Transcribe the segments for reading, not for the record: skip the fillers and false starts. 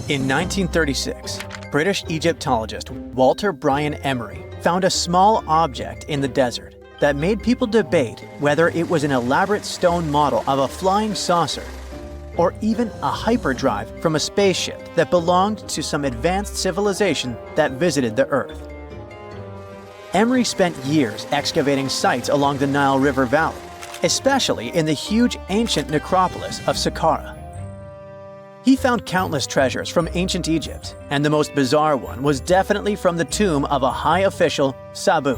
In 1936, British Egyptologist Walter Bryan Emery found a small object in the desert that made people debate whether it was an elaborate stone model of a flying saucer or even a hyperdrive from a spaceship that belonged to some advanced civilization that visited the Earth. Emery spent years excavating sites along the Nile River Valley, especially in the huge ancient necropolis of Saqqara. He found countless treasures from ancient Egypt, and the most bizarre one was definitely from the tomb of a high official, Sabu.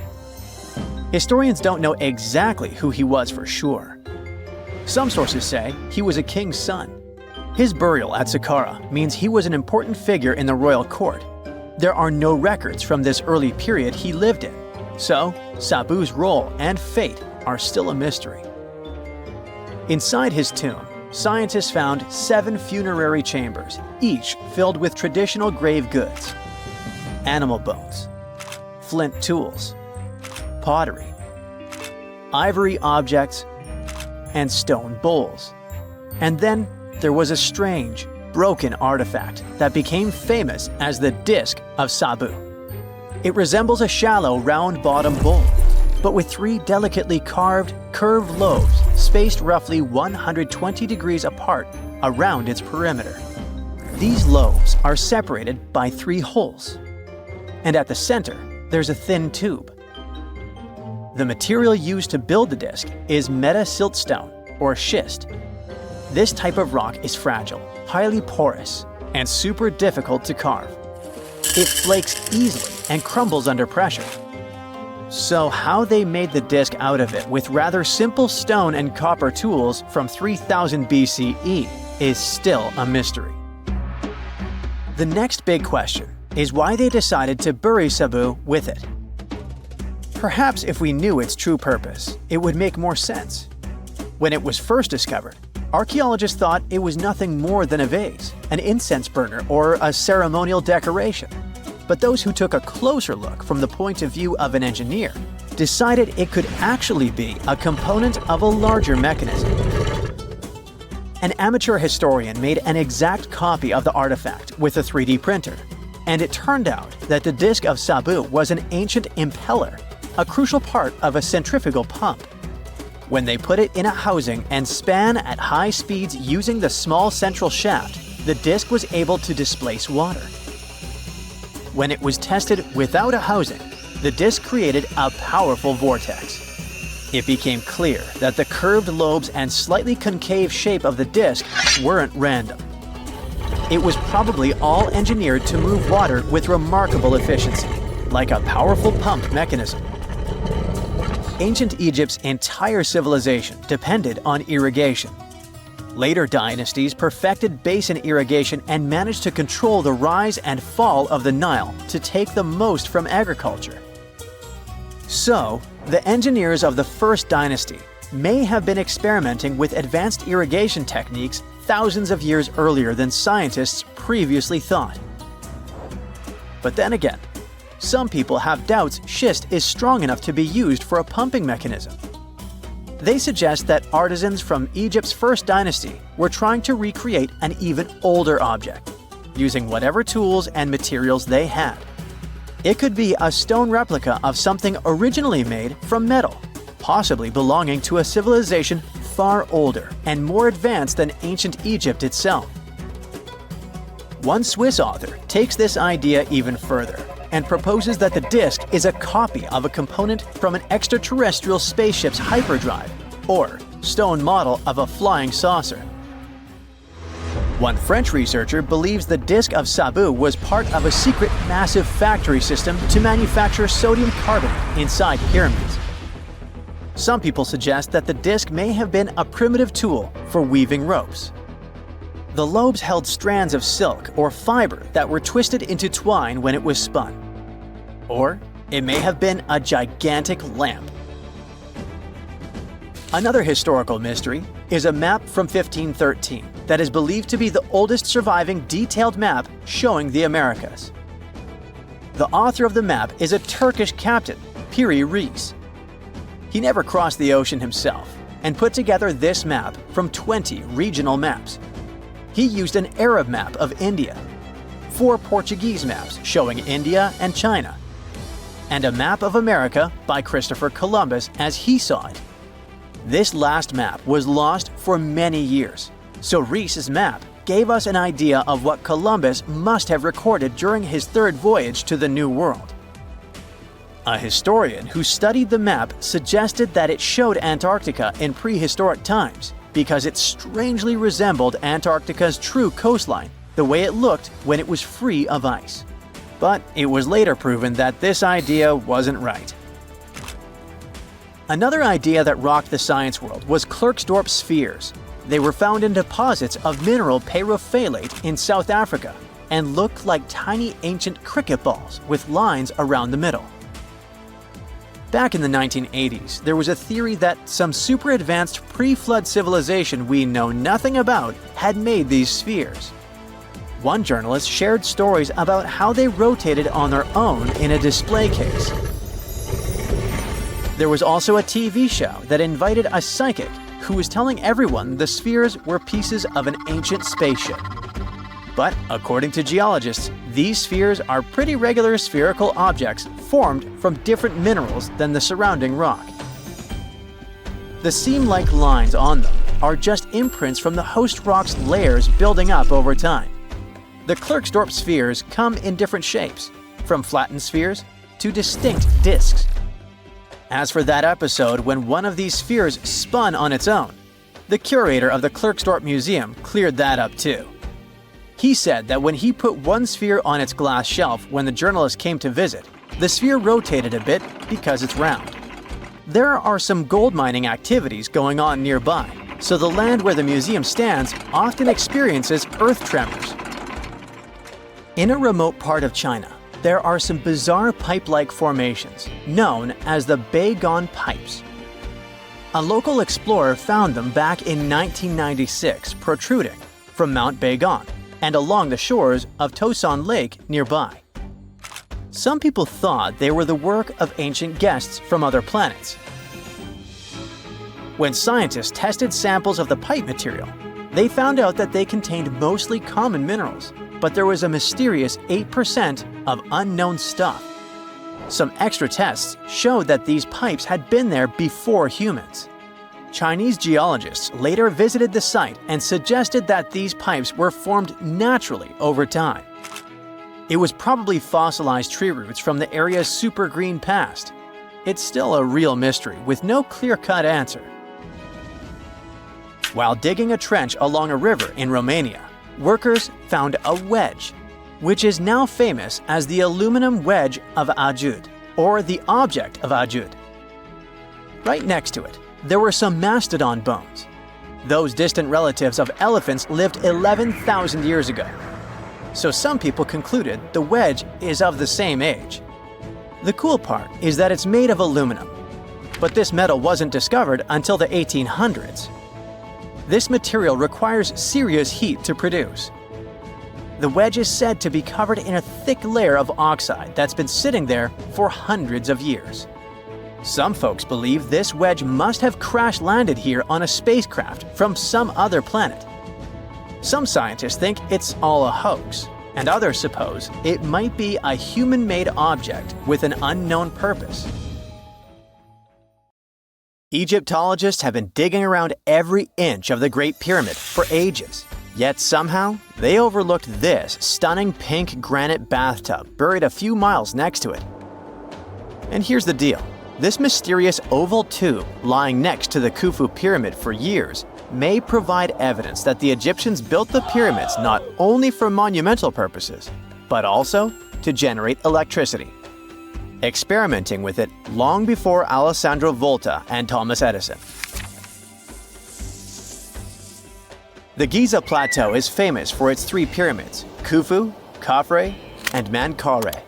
Historians don't know exactly who he was for sure. Some sources say he was a king's son. His burial at Saqqara means he was an important figure in the royal court. There are no records from this early period he lived in, so Sabu's role and fate are still a mystery. Inside his tomb, scientists found 7 funerary chambers, each filled with traditional grave goods: animal bones, flint tools, pottery, ivory objects, and stone bowls. And then there was a strange, broken artifact that became famous as the Disc of Sabu. It resembles a shallow, round-bottomed bowl, but with 3 delicately carved, curved lobes spaced roughly 120 degrees apart around its perimeter. These lobes are separated by 3 holes, and at the center, there's a thin tube. The material used to build the disc is meta-siltstone, or schist. This type of rock is fragile, highly porous, and super difficult to carve. It flakes easily and crumbles under pressure. So how they made the disc out of it with rather simple stone and copper tools from 3000 BCE is still a mystery. The next big question is why they decided to bury Sabu with it. Perhaps if we knew its true purpose, it would make more sense. When it was first discovered, archaeologists thought it was nothing more than a vase, an incense burner, or a ceremonial decoration. But those who took a closer look from the point of view of an engineer decided it could actually be a component of a larger mechanism. An amateur historian made an exact copy of the artifact with a 3D printer, and it turned out that the Disc of Sabu was an ancient impeller, a crucial part of a centrifugal pump. When they put it in a housing and span at high speeds using the small central shaft, the disc was able to displace water. When it was tested without a housing, the disc created a powerful vortex. It became clear that the curved lobes and slightly concave shape of the disc weren't random. It was probably all engineered to move water with remarkable efficiency, like a powerful pump mechanism. Ancient Egypt's entire civilization depended on irrigation. Later dynasties perfected basin irrigation and managed to control the rise and fall of the Nile to take the most from agriculture. So, the engineers of the first dynasty may have been experimenting with advanced irrigation techniques thousands of years earlier than scientists previously thought. But then again, some people have doubts schist is strong enough to be used for a pumping mechanism. They suggest that artisans from Egypt's first dynasty were trying to recreate an even older object, using whatever tools and materials they had. It could be a stone replica of something originally made from metal, possibly belonging to a civilization far older and more advanced than ancient Egypt itself. One Swiss author takes this idea even further and proposes that the disc is a copy of a component from an extraterrestrial spaceship's hyperdrive, or stone model of a flying saucer. One French researcher believes the Disc of Sabu was part of a secret massive factory system to manufacture sodium carbonate inside pyramids. Some people suggest that the disc may have been a primitive tool for weaving ropes. The lobes held strands of silk or fiber that were twisted into twine when it was spun. Or it may have been a gigantic lamp. Another historical mystery is a map from 1513 that is believed to be the oldest surviving detailed map showing the Americas. The author of the map is a Turkish captain, Piri Reis. He never crossed the ocean himself and put together this map from 20 regional maps. He used an Arab map of India, 4 Portuguese maps showing India and China, and a map of America by Christopher Columbus as he saw it. This last map was lost for many years, so Rees's map gave us an idea of what Columbus must have recorded during his 3rd voyage to the New World. A historian who studied the map suggested that it showed Antarctica in prehistoric times because it strangely resembled Antarctica's true coastline, the way it looked when it was free of ice. But it was later proven that this idea wasn't right. Another idea that rocked the science world was Klerksdorp spheres. They were found in deposits of mineral pyrophyllite in South Africa and looked like tiny ancient cricket balls with lines around the middle. Back in the 1980s, there was a theory that some super advanced pre-flood civilization we know nothing about had made these spheres. One journalist shared stories about how they rotated on their own in a display case. There was also a TV show that invited a psychic who was telling everyone the spheres were pieces of an ancient spaceship. But according to geologists, these spheres are pretty regular spherical objects formed from different minerals than the surrounding rock. The seam-like lines on them are just imprints from the host rock's layers building up over time. The Klerksdorp spheres come in different shapes, from flattened spheres to distinct discs. As for that episode when one of these spheres spun on its own, the curator of the Klerksdorp Museum cleared that up too. He said that when he put one sphere on its glass shelf when the journalist came to visit, the sphere rotated a bit because it's round. There are some gold mining activities going on nearby, so the land where the museum stands often experiences earth tremors. In a remote part of China, there are some bizarre pipe-like formations known as the Beigong Pipes. A local explorer found them back in 1996 protruding from Mount Beigong and along the shores of Tosan Lake nearby. Some people thought they were the work of ancient guests from other planets. When scientists tested samples of the pipe material, they found out that they contained mostly common minerals, but there was a mysterious 8% of unknown stuff. Some extra tests showed that these pipes had been there before humans. Chinese geologists later visited the site and suggested that these pipes were formed naturally over time. It was probably fossilized tree roots from the area's super green past. It's still a real mystery with no clear-cut answer. While digging a trench along a river in Romania, workers found a wedge, which is now famous as the aluminum wedge of Ajud, or the object of Ajud. Right next to it, there were some mastodon bones. Those distant relatives of elephants lived 11,000 years ago. So some people concluded the wedge is of the same age. The cool part is that it's made of aluminum, but this metal wasn't discovered until the 1800s. This material requires serious heat to produce. The wedge is said to be covered in a thick layer of oxide that's been sitting there for hundreds of years. Some folks believe this wedge must have crash-landed here on a spacecraft from some other planet. Some scientists think it's all a hoax, and others suppose it might be a human-made object with an unknown purpose. Egyptologists have been digging around every inch of the Great Pyramid for ages, yet somehow they overlooked this stunning pink granite bathtub buried a few miles next to it. And here's the deal. This mysterious oval tube lying next to the Khufu pyramid for years may provide evidence that the Egyptians built the pyramids not only for monumental purposes, but also to generate electricity, experimenting with it long before Alessandro Volta and Thomas Edison. The Giza Plateau is famous for its 3 pyramids, Khufu, Khafre, and Menkaure.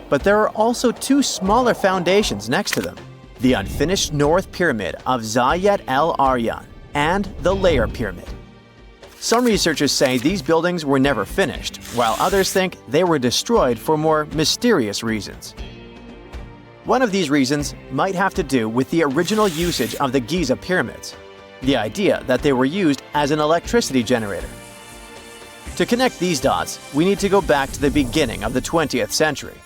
But there are also 2 smaller foundations next to them, the unfinished North Pyramid of Zayet El Aryan and the Layer Pyramid. Some researchers say these buildings were never finished, while others think they were destroyed for more mysterious reasons. One of these reasons might have to do with the original usage of the Giza pyramids, the idea that they were used as an electricity generator. To connect these dots, we need to go back to the beginning of the 20th century.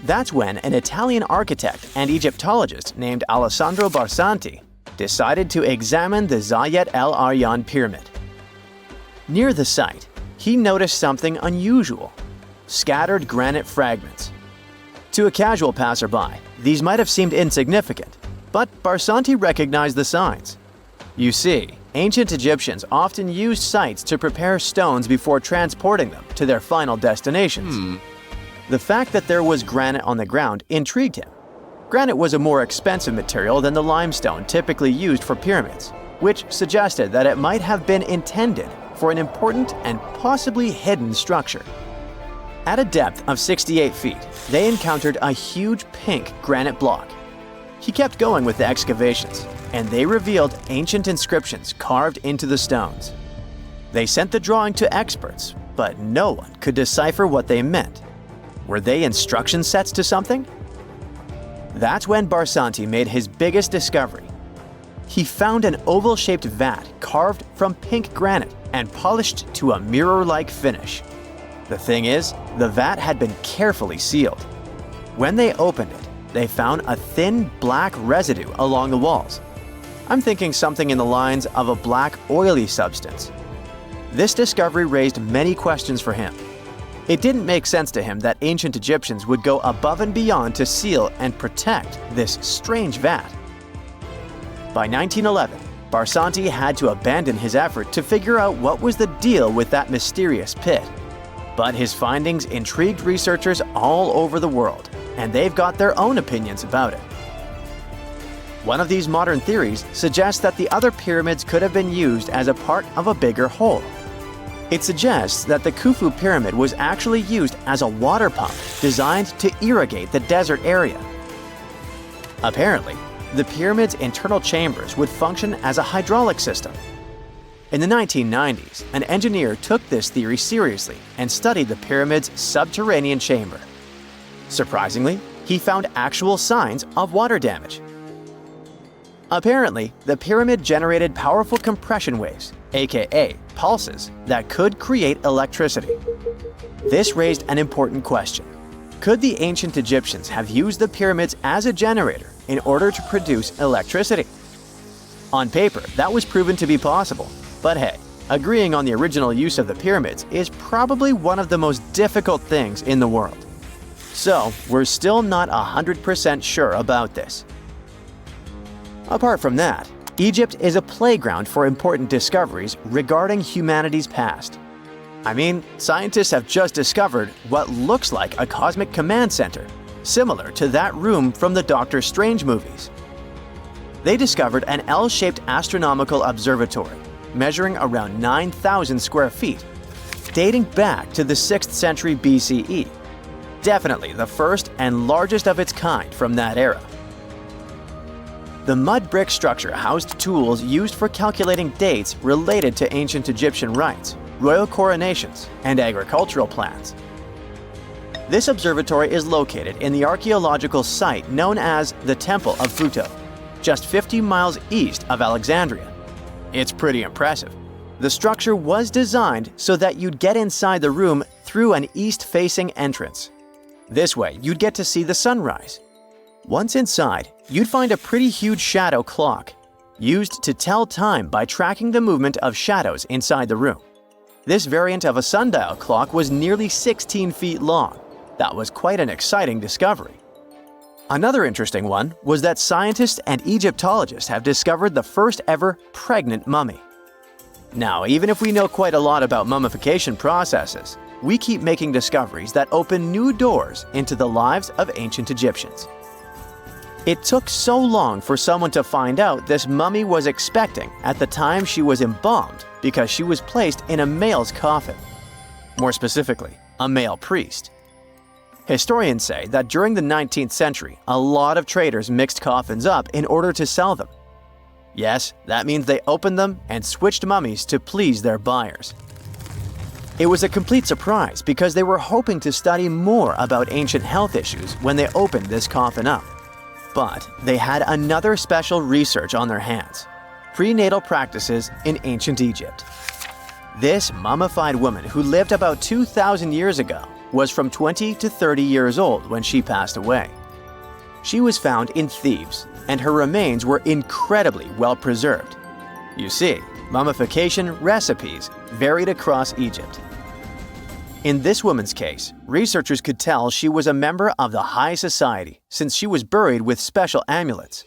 That's when an Italian architect and Egyptologist named Alessandro Barsanti decided to examine the Zayat El Aryan pyramid. Near the site, he noticed something unusual: scattered granite fragments. To a casual passerby, these might have seemed insignificant, but Barsanti recognized the signs. You see, ancient Egyptians often used sites to prepare stones before transporting them to their final destinations. The fact that there was granite on the ground intrigued him. Granite was a more expensive material than the limestone typically used for pyramids, which suggested that it might have been intended for an important and possibly hidden structure. At a depth of 68 feet, they encountered a huge pink granite block. He kept going with the excavations, and they revealed ancient inscriptions carved into the stones. They sent the drawing to experts, but no one could decipher what they meant. Were they instruction sets to something? That's when Barsanti made his biggest discovery. He found an oval-shaped vat carved from pink granite and polished to a mirror-like finish. The thing is, the vat had been carefully sealed. When they opened it, they found a thin black residue along the walls. I'm thinking something in the lines of a black oily substance. This discovery raised many questions for him. It didn't make sense to him that ancient Egyptians would go above and beyond to seal and protect this strange vat. By 1911, Barsanti had to abandon his effort to figure out what was the deal with that mysterious pit. But his findings intrigued researchers all over the world, and they've got their own opinions about it. One of these modern theories suggests that the other pyramids could have been used as a part of a bigger whole. It suggests that the Khufu pyramid was actually used as a water pump designed to irrigate the desert area. Apparently, the pyramid's internal chambers would function as a hydraulic system. In the 1990s, an engineer took this theory seriously and studied the pyramid's subterranean chamber. Surprisingly, he found actual signs of water damage. Apparently, the pyramid generated powerful compression waves, aka pulses, that could create electricity. This raised an important question. Could the ancient Egyptians have used the pyramids as a generator in order to produce electricity? On paper, that was proven to be possible, but hey, agreeing on the original use of the pyramids is probably one of the most difficult things in the world. So, we're still not 100% sure about this. Apart from that, Egypt is a playground for important discoveries regarding humanity's past. I mean, scientists have just discovered what looks like a cosmic command center, similar to that room from the Doctor Strange movies. They discovered an L-shaped astronomical observatory, measuring around 9,000 square feet, dating back to the 6th century BCE. Definitely the first and largest of its kind from that era. The mud brick structure housed tools used for calculating dates related to ancient Egyptian rites, royal coronations, and agricultural plans. This observatory is located in the archaeological site known as the Temple of Phuto, just 50 miles east of Alexandria. It's pretty impressive. The structure was designed so that you'd get inside the room through an east-facing entrance. This way, you'd get to see the sunrise. Once inside, you'd find a pretty huge shadow clock, used to tell time by tracking the movement of shadows inside the room. This variant of a sundial clock was nearly 16 feet long. That was quite an exciting discovery. Another interesting one was that scientists and Egyptologists have discovered the first ever pregnant mummy. Now, even if we know quite a lot about mummification processes, we keep making discoveries that open new doors into the lives of ancient Egyptians. It took so long for someone to find out this mummy was expecting at the time she was embalmed because she was placed in a male's coffin. More specifically, a male priest. Historians say that during the 19th century, a lot of traders mixed coffins up in order to sell them. Yes, that means they opened them and switched mummies to please their buyers. It was a complete surprise because they were hoping to study more about ancient health issues when they opened this coffin up. But they had another special research on their hands: prenatal practices in ancient Egypt. This mummified woman, who lived about 2,000 years ago, was from 20 to 30 years old when she passed away. She was found in Thebes, and her remains were incredibly well preserved. You see, mummification recipes varied across Egypt. In this woman's case, researchers could tell she was a member of the high society since she was buried with special amulets.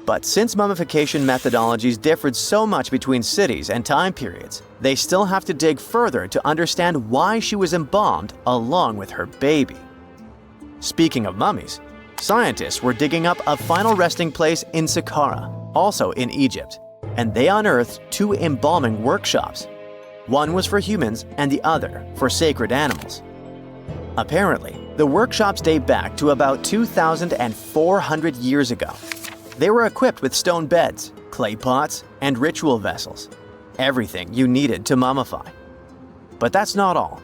But since mummification methodologies differed so much between cities and time periods, they still have to dig further to understand why she was embalmed along with her baby. Speaking of mummies, scientists were digging up a final resting place in Saqqara, also in Egypt, and they unearthed two embalming workshops. One was for humans and the other for sacred animals. Apparently, the workshops date back to about 2,400 years ago. They were equipped with stone beds, clay pots, and ritual vessels. Everything you needed to mummify. But that's not all.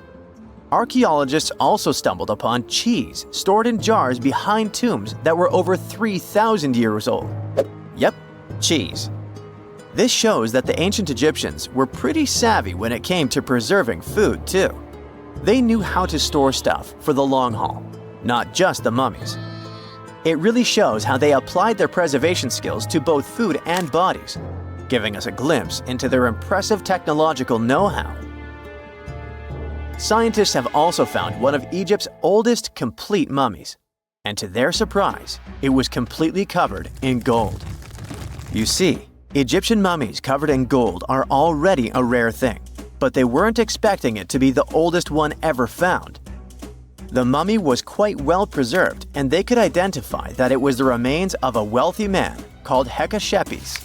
Archaeologists also stumbled upon cheese stored in jars behind tombs that were over 3,000 years old. Yep, cheese. This shows that the ancient Egyptians were pretty savvy when it came to preserving food, too. They knew how to store stuff for the long haul, not just the mummies. It really shows how they applied their preservation skills to both food and bodies, giving us a glimpse into their impressive technological know-how. Scientists have also found one of Egypt's oldest complete mummies, and to their surprise, it was completely covered in gold. You see, Egyptian mummies covered in gold are already a rare thing, but they weren't expecting it to be the oldest one ever found. The mummy was quite well preserved, and they could identify that it was the remains of a wealthy man called Hekashepes.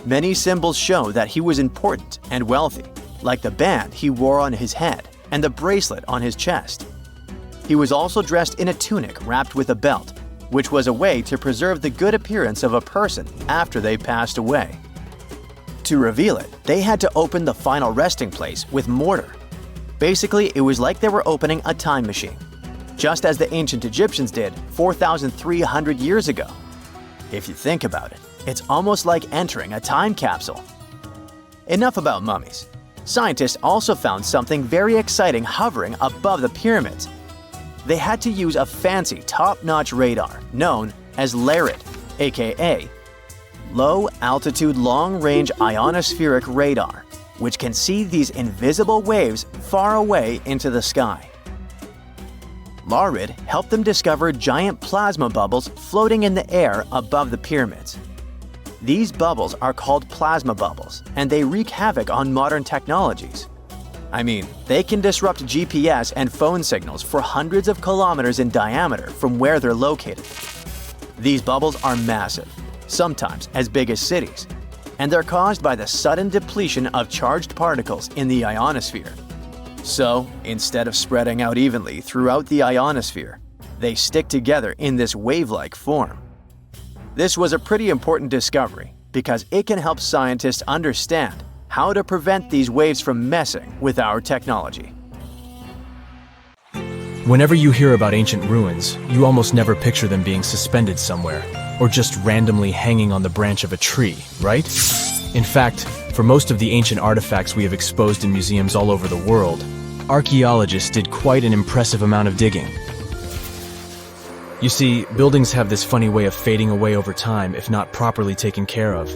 Many symbols show that he was important and wealthy, like the band he wore on his head and the bracelet on his chest. He was also dressed in a tunic wrapped with a belt, which was a way to preserve the good appearance of a person after they passed away. To reveal it, they had to open the final resting place with mortar. Basically, it was like they were opening a time machine, just as the ancient Egyptians did 4,300 years ago. If you think about it, it's almost like entering a time capsule. Enough about mummies. Scientists also found something very exciting hovering above the pyramids. They had to use a fancy top-notch radar known as LARIT, aka Low Altitude Long Range Ionospheric Radar, which can see these invisible waves far away into the sky. LARIT helped them discover giant plasma bubbles floating in the air above the pyramids. These bubbles are called plasma bubbles, and they wreak havoc on modern technologies. I mean, they can disrupt GPS and phone signals for hundreds of kilometers in diameter from where they're located. These bubbles are massive, sometimes as big as cities, and they're caused by the sudden depletion of charged particles in the ionosphere. So, instead of spreading out evenly throughout the ionosphere, they stick together in this wave-like form. This was a pretty important discovery because it can help scientists understand how to prevent these waves from messing with our technology. Whenever you hear about ancient ruins, you almost never picture them being suspended somewhere, or just randomly hanging on the branch of a tree, right? In fact, for most of the ancient artifacts we have exposed in museums all over the world, archaeologists did quite an impressive amount of digging. You see, buildings have this funny way of fading away over time if not properly taken care of.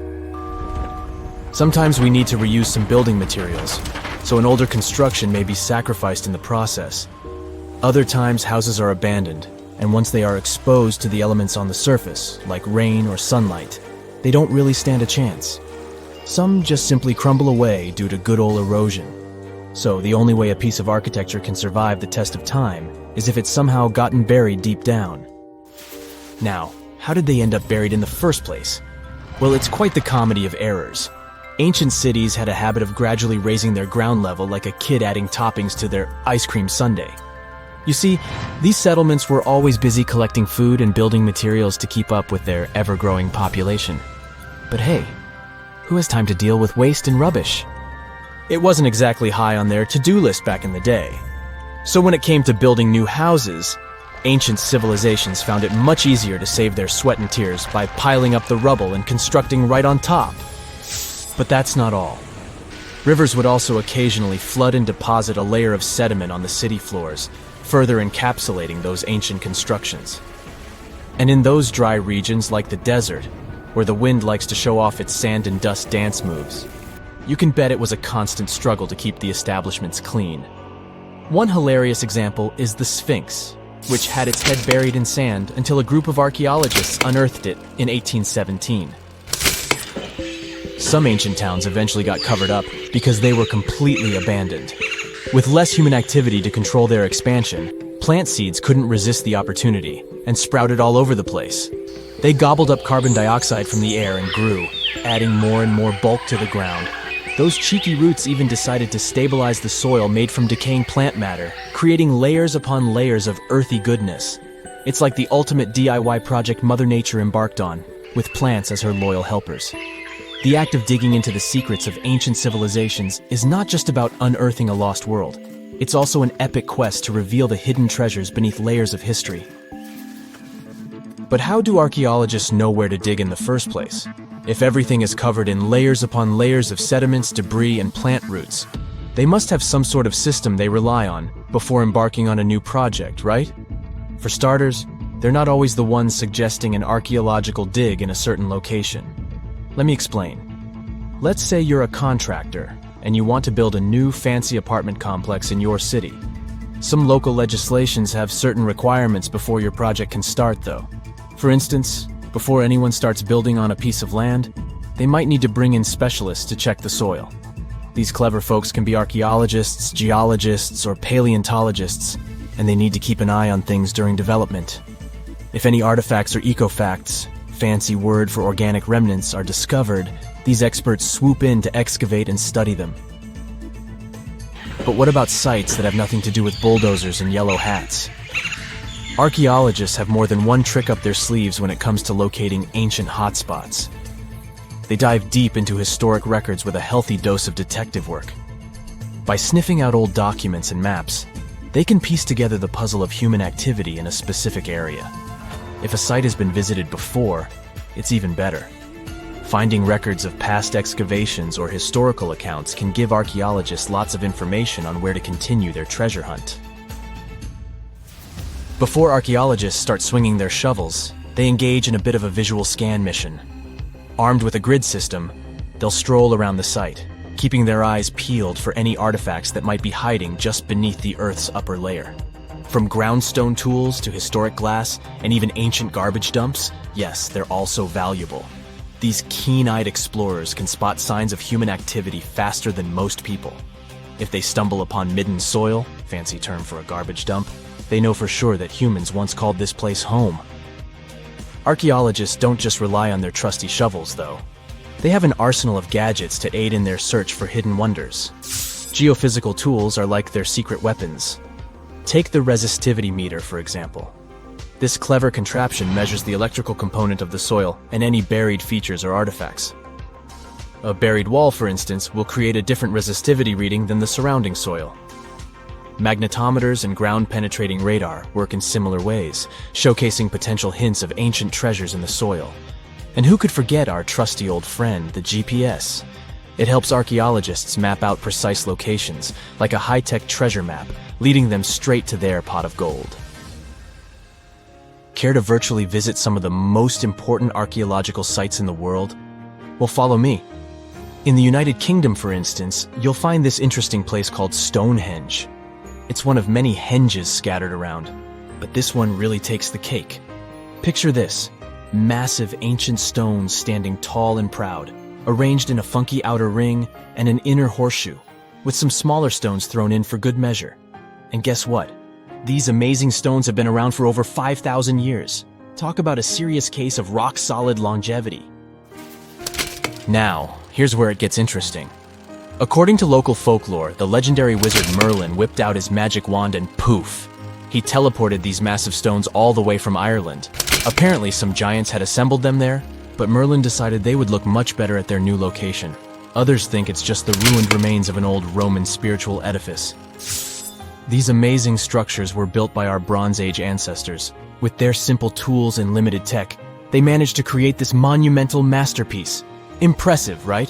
Sometimes we need to reuse some building materials, so an older construction may be sacrificed in the process. Other times, houses are abandoned, and once they are exposed to the elements on the surface, like rain or sunlight, they don't really stand a chance. Some just simply crumble away due to good old erosion. So the only way a piece of architecture can survive the test of time is if it's somehow gotten buried deep down. Now, how did they end up buried in the first place? Well, it's quite the comedy of errors. Ancient cities had a habit of gradually raising their ground level like a kid adding toppings to their ice cream sundae. You see, these settlements were always busy collecting food and building materials to keep up with their ever-growing population. But hey, who has time to deal with waste and rubbish? It wasn't exactly high on their to-do list back in the day. So when it came to building new houses, ancient civilizations found it much easier to save their sweat and tears by piling up the rubble and constructing right on top. But that's not all. Rivers would also occasionally flood and deposit a layer of sediment on the city floors, further encapsulating those ancient constructions. And in those dry regions like the desert, where the wind likes to show off its sand and dust dance moves, you can bet it was a constant struggle to keep the establishments clean. One hilarious example is the Sphinx, which had its head buried in sand until a group of archaeologists unearthed it in 1817. Some ancient towns eventually got covered up because they were completely abandoned. With less human activity to control their expansion, plant seeds couldn't resist the opportunity and sprouted all over the place. They gobbled up carbon dioxide from the air and grew, adding more and more bulk to the ground. Those cheeky roots even decided to stabilize the soil made from decaying plant matter, creating layers upon layers of earthy goodness. It's like the ultimate DIY project Mother Nature embarked on, with plants as her loyal helpers. The act of digging into the secrets of ancient civilizations is not just about unearthing a lost world. It's also an epic quest to reveal the hidden treasures beneath layers of history. But how do archaeologists know where to dig in the first place? If everything is covered in layers upon layers of sediments, debris, and plant roots, they must have some sort of system they rely on before embarking on a new project, right? For starters, they're not always the ones suggesting an archaeological dig in a certain location. Let me explain. Let's say you're a contractor and you want to build a new fancy apartment complex in your city. Some local legislations have certain requirements before your project can start, though. For instance, before anyone starts building on a piece of land, they might need to bring in specialists to check the soil. These clever folks can be archaeologists, geologists, or paleontologists, and they need to keep an eye on things during development. If any artifacts or ecofacts, fancy word for organic remnants, are discovered, these experts swoop in to excavate and study them. But what about sites that have nothing to do with bulldozers and yellow hats? Archaeologists have more than one trick up their sleeves when it comes to locating ancient hotspots. They dive deep into historic records with a healthy dose of detective work. By sniffing out old documents and maps, they can piece together the puzzle of human activity in a specific area. If a site has been visited before, it's even better. Finding records of past excavations or historical accounts can give archaeologists lots of information on where to continue their treasure hunt. Before archaeologists start swinging their shovels, they engage in a bit of a visual scan mission. Armed with a grid system, they'll stroll around the site, keeping their eyes peeled for any artifacts that might be hiding just beneath the Earth's upper layer. From groundstone tools to historic glass and even ancient garbage dumps, yes, they're also valuable. These keen-eyed explorers can spot signs of human activity faster than most people. If they stumble upon midden soil, fancy term for a garbage dump, they know for sure that humans once called this place home. Archaeologists don't just rely on their trusty shovels, though. They have an arsenal of gadgets to aid in their search for hidden wonders. Geophysical tools are like their secret weapons. Take the resistivity meter, for example. This clever contraption measures the electrical component of the soil and any buried features or artifacts. A buried wall, for instance, will create a different resistivity reading than the surrounding soil. Magnetometers and ground-penetrating radar work in similar ways, showcasing potential hints of ancient treasures in the soil. And who could forget our trusty old friend, the GPS? It helps archaeologists map out precise locations, like a high-tech treasure map, leading them straight to their pot of gold. Care to virtually visit some of the most important archaeological sites in the world? Well, follow me. In the United Kingdom, for instance, you'll find this interesting place called Stonehenge. It's one of many henges scattered around, but this one really takes the cake. Picture this: massive ancient stones standing tall and proud, arranged in a funky outer ring and an inner horseshoe, with some smaller stones thrown in for good measure. And guess what? These amazing stones have been around for over 5,000 years. Talk about a serious case of rock-solid longevity. Now, here's where it gets interesting. According to local folklore, the legendary wizard Merlin whipped out his magic wand and poof! He teleported these massive stones all the way from Ireland. Apparently, some giants had assembled them there, but Merlin decided they would look much better at their new location. Others think it's just the ruined remains of an old Roman spiritual edifice. These amazing structures were built by our Bronze Age ancestors. With their simple tools and limited tech, they managed to create this monumental masterpiece. Impressive, right?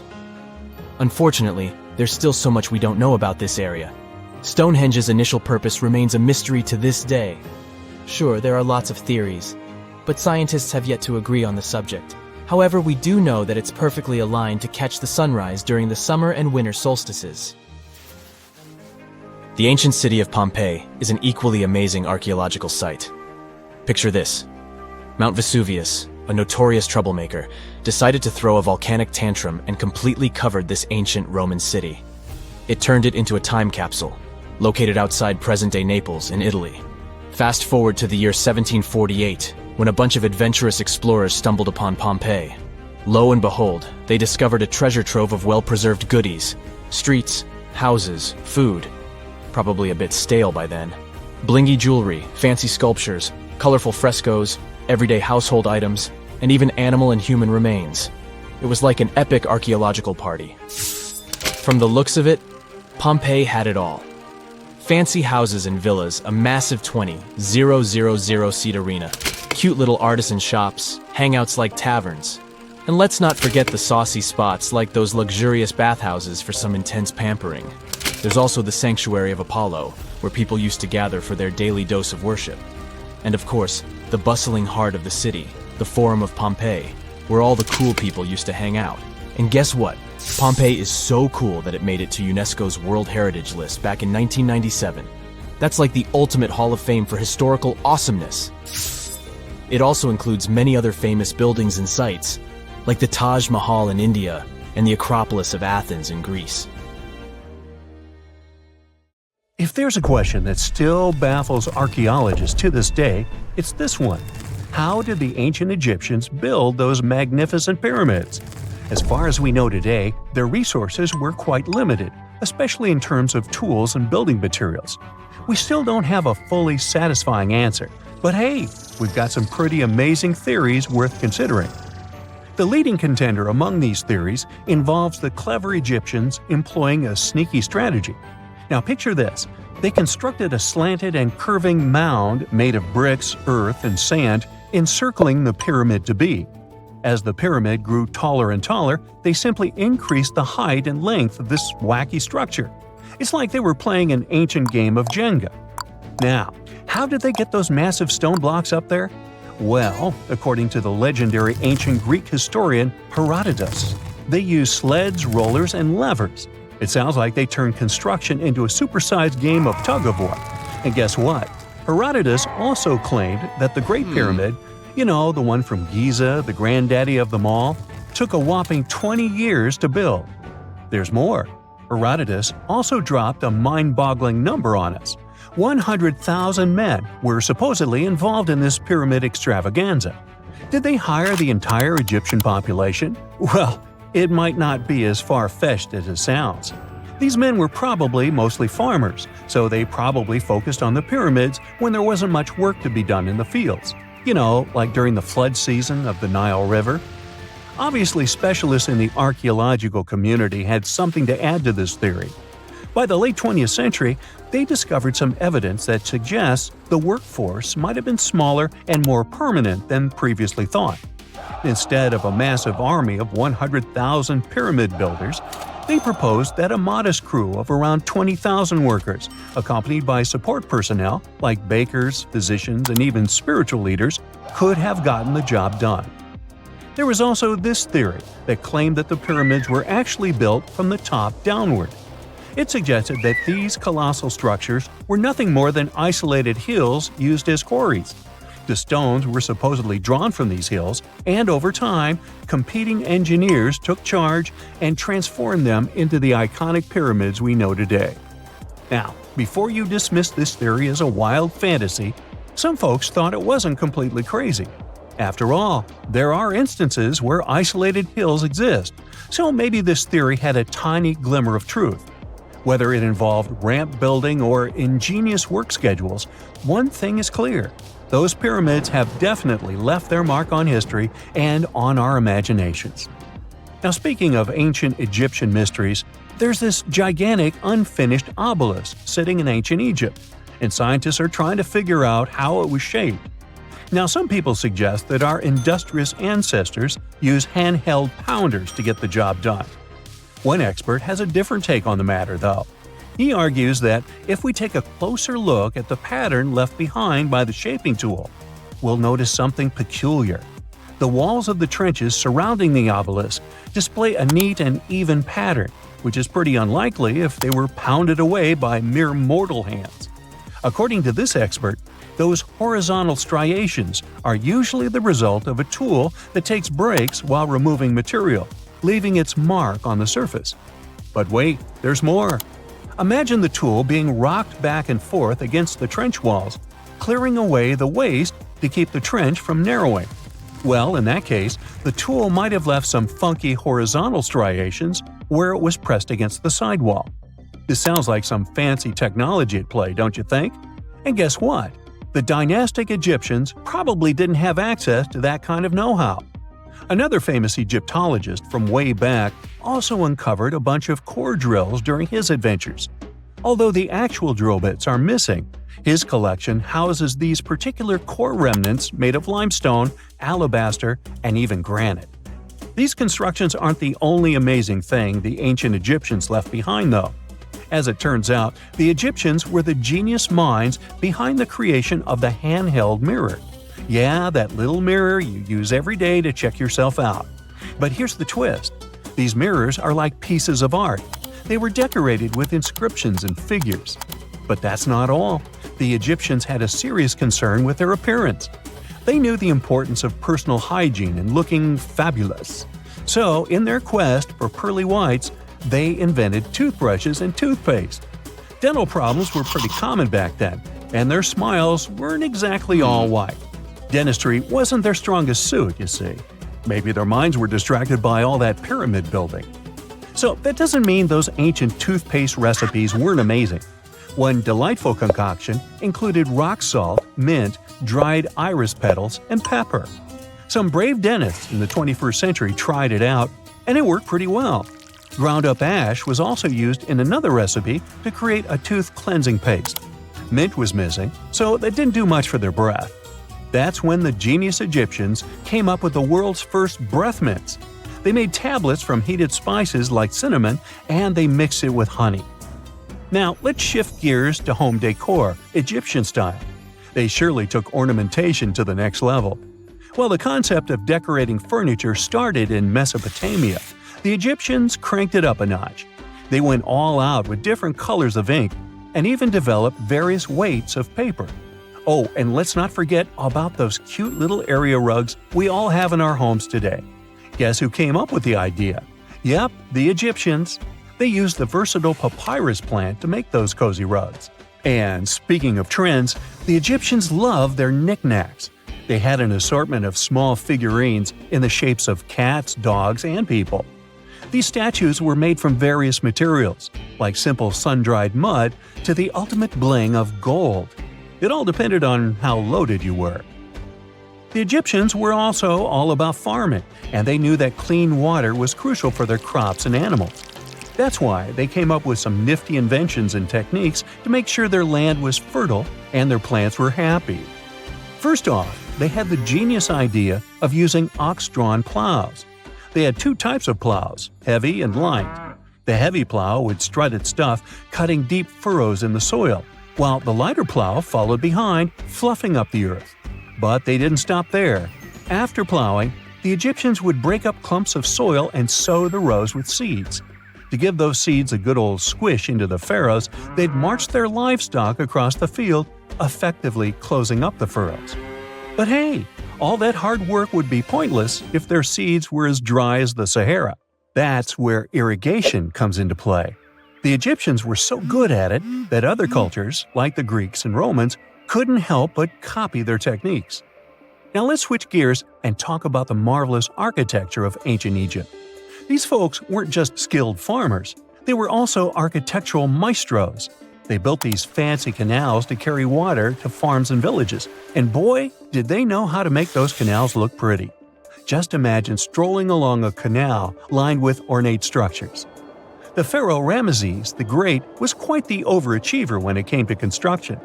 Unfortunately, There's still so much we don't know about this area. Stonehenge's initial purpose remains a mystery to this day. Sure, there are lots of theories, but scientists have yet to agree on the subject. However, we do know that it's perfectly aligned to catch the sunrise during the summer and winter solstices. The ancient city of Pompeii is an equally amazing archaeological site. Picture this. Mount Vesuvius, a notorious troublemaker, decided to throw a volcanic tantrum and completely covered this ancient Roman city. It turned it into a time capsule, located outside present-day Naples in Italy. Fast forward to the year 1748, when a bunch of adventurous explorers stumbled upon Pompeii. Lo and behold, they discovered a treasure trove of well-preserved goodies, streets, houses, food, probably a bit stale by then, blingy jewelry, fancy sculptures, colorful frescoes, everyday household items, and even animal and human remains. It was like an epic archaeological party. From the looks of it, Pompeii had it all. Fancy houses and villas, a massive 20,000-seat arena, cute little artisan shops, hangouts like taverns. And let's not forget the saucy spots like those luxurious bathhouses for some intense pampering. There's also the Sanctuary of Apollo, where people used to gather for their daily dose of worship. And of course, the bustling heart of the city, the Forum of Pompeii, where all the cool people used to hang out. And guess what? Pompeii is so cool that it made it to UNESCO's World Heritage List back in 1997. That's like the ultimate Hall of Fame for historical awesomeness. It also includes many other famous buildings and sites, like the Taj Mahal in India and the Acropolis of Athens in Greece. If there's a question that still baffles archaeologists to this day, it's this one. How did the ancient Egyptians build those magnificent pyramids? As far as we know today, their resources were quite limited, especially in terms of tools and building materials. We still don't have a fully satisfying answer, but hey, we've got some pretty amazing theories worth considering. The leading contender among these theories involves the clever Egyptians employing a sneaky strategy. Now picture this. They constructed a slanted and curving mound made of bricks, earth, and sand encircling the pyramid to be. As the pyramid grew taller and taller, they simply increased the height and length of this wacky structure. It's like they were playing an ancient game of Jenga. Now, how did they get those massive stone blocks up there? Well, according to the legendary ancient Greek historian Herodotus, they used sleds, rollers, and levers. It sounds like they turned construction into a supersized game of tug-of-war. And guess what? Herodotus also claimed that the Great Pyramid, the one from Giza, the granddaddy of them all, took a whopping 20 years to build. There's more. Herodotus also dropped a mind-boggling number on us. 100,000 men were supposedly involved in this pyramid extravaganza. Did they hire the entire Egyptian population? Well, it might not be as far-fetched as it sounds. These men were probably mostly farmers, so they probably focused on the pyramids when there wasn't much work to be done in the fields. Like during the flood season of the Nile River. Obviously, specialists in the archaeological community had something to add to this theory. By the late 20th century, they discovered some evidence that suggests the workforce might have been smaller and more permanent than previously thought. Instead of a massive army of 100,000 pyramid builders, they proposed that a modest crew of around 20,000 workers, accompanied by support personnel like bakers, physicians, and even spiritual leaders, could have gotten the job done. There was also this theory that claimed that the pyramids were actually built from the top downward. It suggested that these colossal structures were nothing more than isolated hills used as quarries. The stones were supposedly drawn from these hills, and over time, competing engineers took charge and transformed them into the iconic pyramids we know today. Now, before you dismiss this theory as a wild fantasy, some folks thought it wasn't completely crazy. After all, there are instances where isolated hills exist, so maybe this theory had a tiny glimmer of truth. Whether it involved ramp building or ingenious work schedules, one thing is clear. Those pyramids have definitely left their mark on history and on our imaginations. Now, speaking of ancient Egyptian mysteries, there's this gigantic unfinished obelisk sitting in ancient Egypt, and scientists are trying to figure out how it was shaped. Now, some people suggest that our industrious ancestors used handheld pounders to get the job done. One expert has a different take on the matter, though. He argues that if we take a closer look at the pattern left behind by the shaping tool, we'll notice something peculiar. The walls of the trenches surrounding the obelisk display a neat and even pattern, which is pretty unlikely if they were pounded away by mere mortal hands. According to this expert, those horizontal striations are usually the result of a tool that takes breaks while removing material, leaving its mark on the surface. But wait, there's more. Imagine the tool being rocked back and forth against the trench walls, clearing away the waste to keep the trench from narrowing. Well, in that case, the tool might have left some funky horizontal striations where it was pressed against the sidewall. This sounds like some fancy technology at play, don't you think? And guess what? The dynastic Egyptians probably didn't have access to that kind of know-how. Another famous Egyptologist from way back also uncovered a bunch of core drills during his adventures. Although the actual drill bits are missing, his collection houses these particular core remnants made of limestone, alabaster, and even granite. These constructions aren't the only amazing thing the ancient Egyptians left behind, though. As it turns out, the Egyptians were the genius minds behind the creation of the handheld mirror. Yeah, that little mirror you use every day to check yourself out. But here's the twist. These mirrors are like pieces of art. They were decorated with inscriptions and figures. But that's not all. The Egyptians had a serious concern with their appearance. They knew the importance of personal hygiene and looking fabulous. So, in their quest for pearly whites, they invented toothbrushes and toothpaste. Dental problems were pretty common back then, and their smiles weren't exactly all white. Dentistry wasn't their strongest suit, you see. Maybe their minds were distracted by all that pyramid building. So that doesn't mean those ancient toothpaste recipes weren't amazing. One delightful concoction included rock salt, mint, dried iris petals, and pepper. Some brave dentists in the 21st century tried it out, and it worked pretty well. Ground-up ash was also used in another recipe to create a tooth cleansing paste. Mint was missing, so that didn't do much for their breath. That's when the genius Egyptians came up with the world's first breath mints. They made tablets from heated spices like cinnamon, and they mixed it with honey. Now, let's shift gears to home decor, Egyptian style. They surely took ornamentation to the next level. While the concept of decorating furniture started in Mesopotamia, the Egyptians cranked it up a notch. They went all out with different colors of ink and even developed various weights of paper. Oh, and let's not forget about those cute little area rugs we all have in our homes today. Guess who came up with the idea? Yep, the Egyptians. They used the versatile papyrus plant to make those cozy rugs. And speaking of trends, the Egyptians loved their knickknacks. They had an assortment of small figurines in the shapes of cats, dogs, and people. These statues were made from various materials, like simple sun-dried mud to the ultimate bling of gold. It all depended on how loaded you were. The Egyptians were also all about farming, and they knew that clean water was crucial for their crops and animals. That's why they came up with some nifty inventions and techniques to make sure their land was fertile and their plants were happy. First off, they had the genius idea of using ox-drawn plows. They had two types of plows, heavy and light. The heavy plow would strut its stuff, cutting deep furrows in the soil, while the lighter plow followed behind, fluffing up the earth. But they didn't stop there. After plowing, the Egyptians would break up clumps of soil and sow the rows with seeds. To give those seeds a good old squish into the furrows, they'd march their livestock across the field, effectively closing up the furrows. But hey, all that hard work would be pointless if their seeds were as dry as the Sahara. That's where irrigation comes into play. The Egyptians were so good at it that other cultures, like the Greeks and Romans, couldn't help but copy their techniques. Now let's switch gears and talk about the marvelous architecture of ancient Egypt. These folks weren't just skilled farmers, they were also architectural maestros. They built these fancy canals to carry water to farms and villages, and boy, did they know how to make those canals look pretty. Just imagine strolling along a canal lined with ornate structures. The pharaoh Ramesses the Great was quite the overachiever when it came to construction.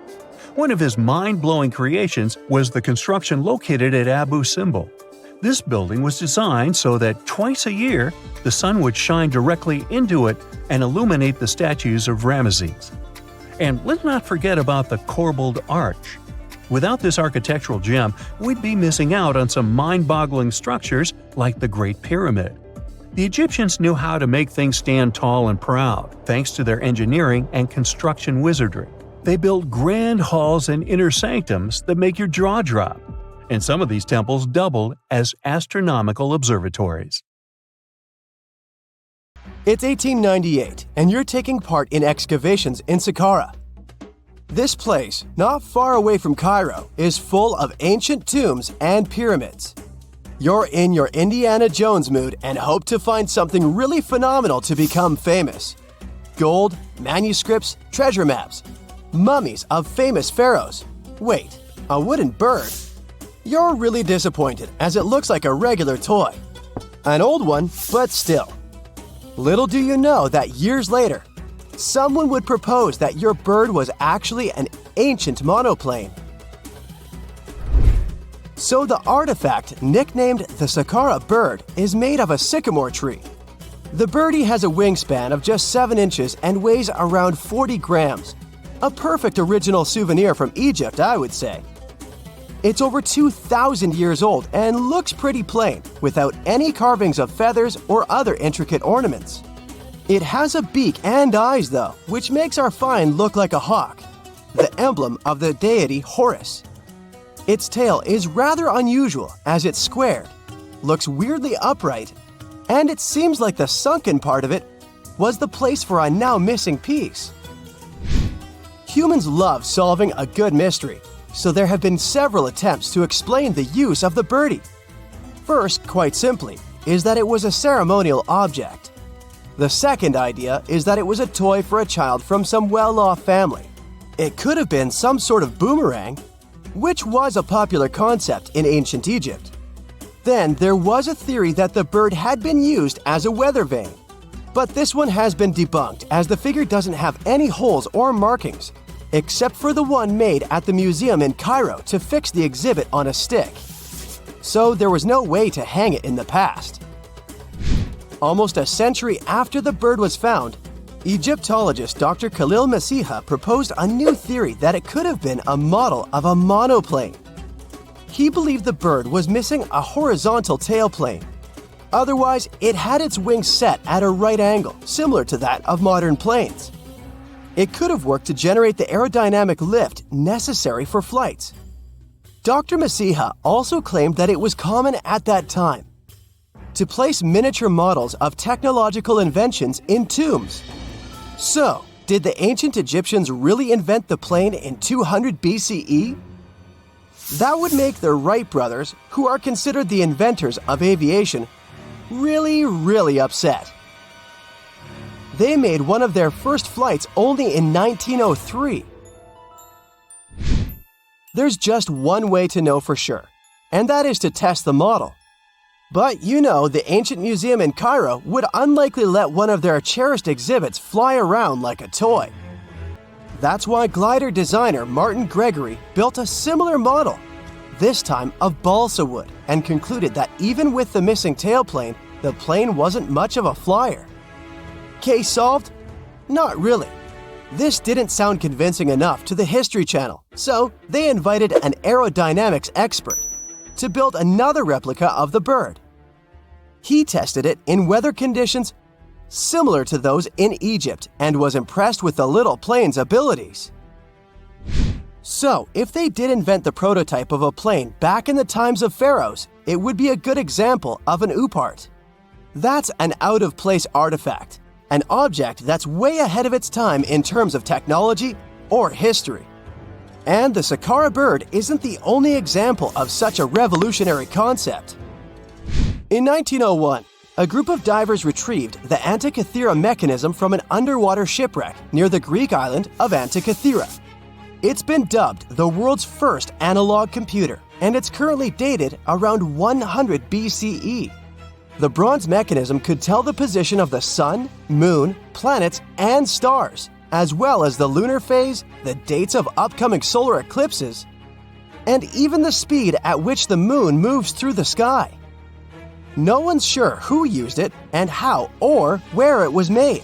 One of his mind-blowing creations was the construction located at Abu Simbel. This building was designed so that twice a year, the sun would shine directly into it and illuminate the statues of Ramesses. And let's not forget about the corbelled arch. Without this architectural gem, we'd be missing out on some mind-boggling structures like the Great Pyramid. The Egyptians knew how to make things stand tall and proud, thanks to their engineering and construction wizardry. They built grand halls and inner sanctums that make your jaw drop, and some of these temples doubled as astronomical observatories. It's 1898, and you're taking part in excavations in Saqqara. This place, not far away from Cairo, is full of ancient tombs and pyramids. You're in your Indiana Jones mood and hope to find something really phenomenal to become famous. Gold, manuscripts, treasure maps, mummies of famous pharaohs. Wait, a wooden bird? You're really disappointed as it looks like a regular toy. An old one, but still. Little do you know that years later, someone would propose that your bird was actually an ancient monoplane. So the artifact, nicknamed the Saqqara bird, is made of a sycamore tree. The birdie has a wingspan of just 7 inches and weighs around 40 grams. A perfect original souvenir from Egypt, I would say. It's over 2,000 years old and looks pretty plain, without any carvings of feathers or other intricate ornaments. It has a beak and eyes though, which makes our find look like a hawk, the emblem of the deity Horus. Its tail is rather unusual as it's squared, looks weirdly upright, and it seems like the sunken part of it was the place for a now missing piece. Humans love solving a good mystery, so there have been several attempts to explain the use of the birdie. First, quite simply, is that it was a ceremonial object. The second idea is that it was a toy for a child from some well-off family. It could have been some sort of boomerang, which was a popular concept in ancient Egypt. Then there was a theory that the bird had been used as a weather vane. But this one has been debunked as the figure doesn't have any holes or markings, except for the one made at the museum in Cairo to fix the exhibit on a stick. So there was no way to hang it in the past. Almost a century after the bird was found, Egyptologist Dr. Khalil Masiha proposed a new theory that it could have been a model of a monoplane. He believed the bird was missing a horizontal tailplane. Otherwise, it had its wings set at a right angle, similar to that of modern planes. It could have worked to generate the aerodynamic lift necessary for flights. Dr. Masiha also claimed that it was common at that time to place miniature models of technological inventions in tombs. So, did the ancient Egyptians really invent the plane in 200 BCE? That would make the Wright brothers, who are considered the inventors of aviation, really upset. They made one of their first flights only in 1903. There's just one way to know for sure, and that is to test the model. But you know, the ancient museum in Cairo would unlikely let one of their cherished exhibits fly around like a toy. That's why glider designer Martin Gregory built a similar model, this time of balsa wood, and concluded that even with the missing tailplane, the plane wasn't much of a flyer. Case solved? Not really. This didn't sound convincing enough to the History Channel, so they invited an aerodynamics expert to build another replica of the bird. He tested it in weather conditions similar to those in Egypt and was impressed with the little plane's abilities. So, if they did invent the prototype of a plane back in the times of pharaohs, it would be a good example of an oupart. That's an out-of-place artifact, an object that's way ahead of its time in terms of technology or history. And the Saqqara bird isn't the only example of such a revolutionary concept. In 1901, a group of divers retrieved the Antikythera mechanism from an underwater shipwreck near the Greek island of Antikythera. It's been dubbed the world's first analog computer, and it's currently dated around 100 BCE. The bronze mechanism could tell the position of the sun, moon, planets, and stars, as well as the lunar phase, the dates of upcoming solar eclipses, and even the speed at which the moon moves through the sky. No one's sure who used it and how or where it was made.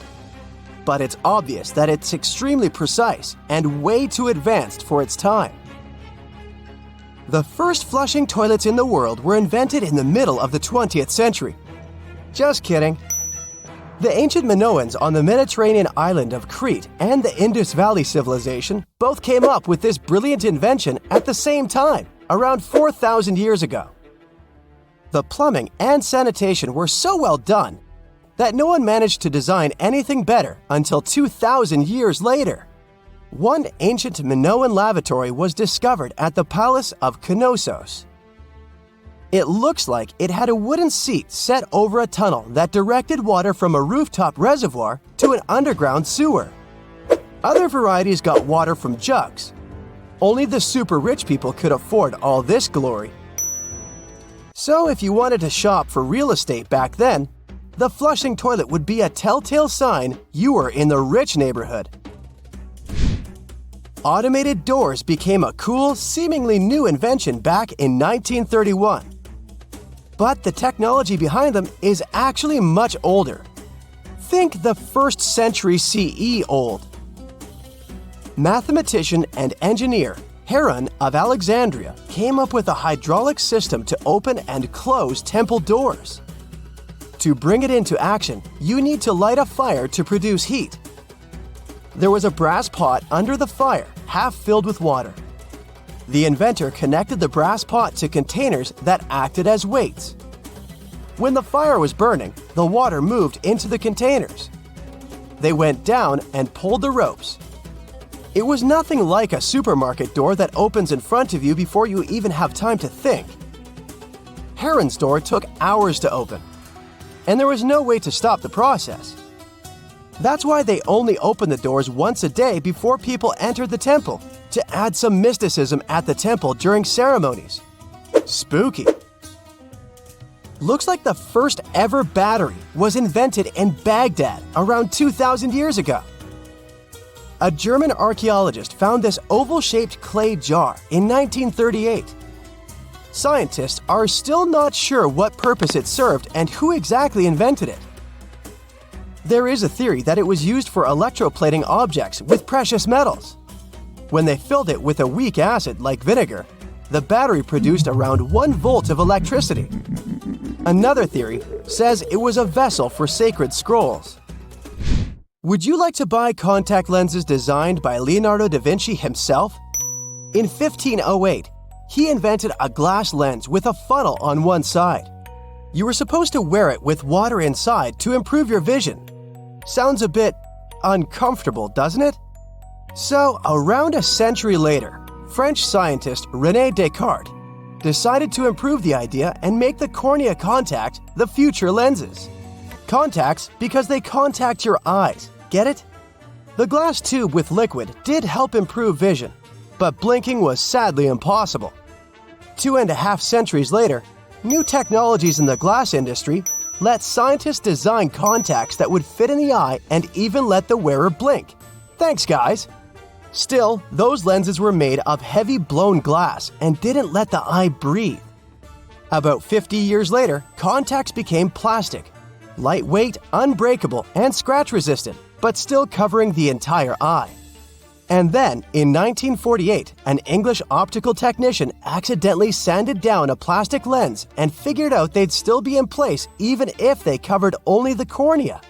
But it's obvious that it's extremely precise and way too advanced for its time. The first flushing toilets in the world were invented in the middle of the 20th century. Just kidding. The ancient Minoans on the Mediterranean island of Crete and the Indus Valley civilization both came up with this brilliant invention at the same time, around 4,000 years ago. The plumbing and sanitation were so well done that no one managed to design anything better until 2,000 years later. One ancient Minoan lavatory was discovered at the Palace of Knossos. It looks like it had a wooden seat set over a tunnel that directed water from a rooftop reservoir to an underground sewer. Other varieties got water from jugs. Only the super rich people could afford all this glory. So if you wanted to shop for real estate back then, the flushing toilet would be a telltale sign you were in the rich neighborhood. Automated doors became a cool, seemingly new invention back in 1931. But the technology behind them is actually much older. Think the 1st century CE old. Mathematician and engineer Heron of Alexandria came up with a hydraulic system to open and close temple doors. To bring it into action, you need to light a fire to produce heat. There was a brass pot under the fire, half filled with water. The inventor connected the brass pot to containers that acted as weights. When the fire was burning, the water moved into the containers. They went down and pulled the ropes. It was nothing like a supermarket door that opens in front of you before you even have time to think. Heron's door took hours to open, and there was no way to stop the process. That's why they only opened the doors once a day before people entered the temple, to add some mysticism at the temple during ceremonies. Spooky. Looks like the first ever battery was invented in Baghdad around 2,000 years ago. A German archaeologist found this oval-shaped clay jar in 1938. Scientists are still not sure what purpose it served and who exactly invented it. There is a theory that it was used for electroplating objects with precious metals. When they filled it with a weak acid like vinegar, the battery produced around 1 volt of electricity. Another theory says it was a vessel for sacred scrolls. Would you like to buy contact lenses designed by Leonardo da Vinci himself? In 1508, he invented a glass lens with a funnel on one side. You were supposed to wear it with water inside to improve your vision. Sounds a bit uncomfortable, doesn't it? So, around a century later, French scientist René Descartes decided to improve the idea and make the cornea contact the future lenses. Contacts because they contact your eyes, get it? The glass tube with liquid did help improve vision, but blinking was sadly impossible. 2.5 centuries later, new technologies in the glass industry let scientists design contacts that would fit in the eye and even let the wearer blink. Thanks, guys! Still, those lenses were made of heavy blown glass and didn't let the eye breathe. About 50 years later, contacts became plastic, lightweight, unbreakable, and scratch-resistant, but still covering the entire eye. And then, in 1948, an English optical technician accidentally sanded down a plastic lens and figured out they'd still be in place even if they covered only the cornea.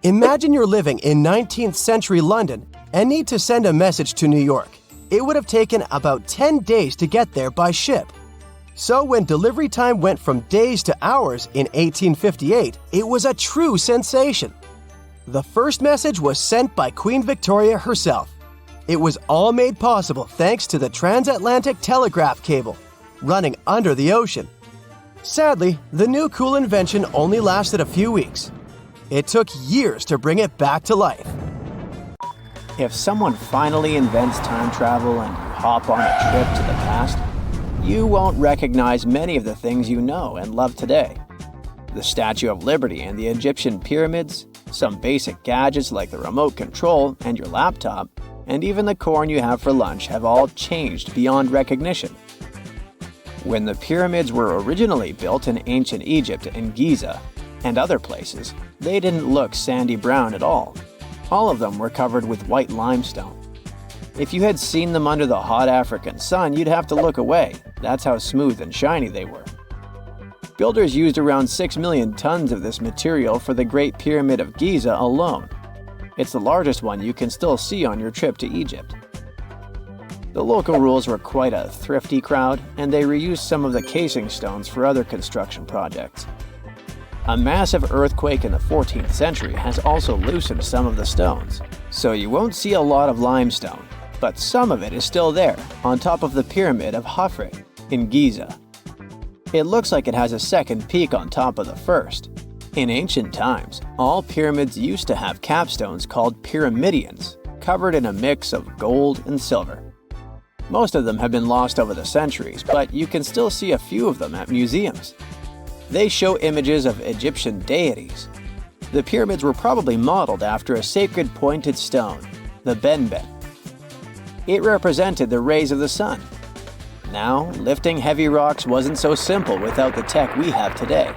Imagine you're living in 19th century London and need to send a message to New York. It would have taken about 10 days to get there by ship. So when delivery time went from days to hours in 1858, it was a true sensation. The first message was sent by Queen Victoria herself. It was all made possible thanks to the transatlantic telegraph cable, running under the ocean. Sadly, the new cool invention only lasted a few weeks. It took years to bring it back to life. If someone finally invents time travel and you hop on a trip to the past, you won't recognize many of the things you know and love today. The Statue of Liberty and the Egyptian pyramids, some basic gadgets like the remote control and your laptop, and even the corn you have for lunch have all changed beyond recognition. When the pyramids were originally built in ancient Egypt and Giza and other places, they didn't look sandy brown at all. All of them were covered with white limestone. If you had seen them under the hot African sun, you'd have to look away. That's how smooth and shiny they were. Builders used around 6 million tons of this material for the Great Pyramid of Giza alone. It's the largest one you can still see on your trip to Egypt. The local rules were quite a thrifty crowd, and they reused some of the casing stones for other construction projects. A massive earthquake in the 14th century has also loosened some of the stones, so you won't see a lot of limestone, but some of it is still there, on top of the Pyramid of Khafre in Giza. It looks like it has a second peak on top of the first. In ancient times, all pyramids used to have capstones called pyramidions, covered in a mix of gold and silver. Most of them have been lost over the centuries, but you can still see a few of them at museums. They show images of Egyptian deities. The pyramids were probably modeled after a sacred pointed stone, the benben. It represented the rays of the sun. Now, lifting heavy rocks wasn't so simple without the tech we have today.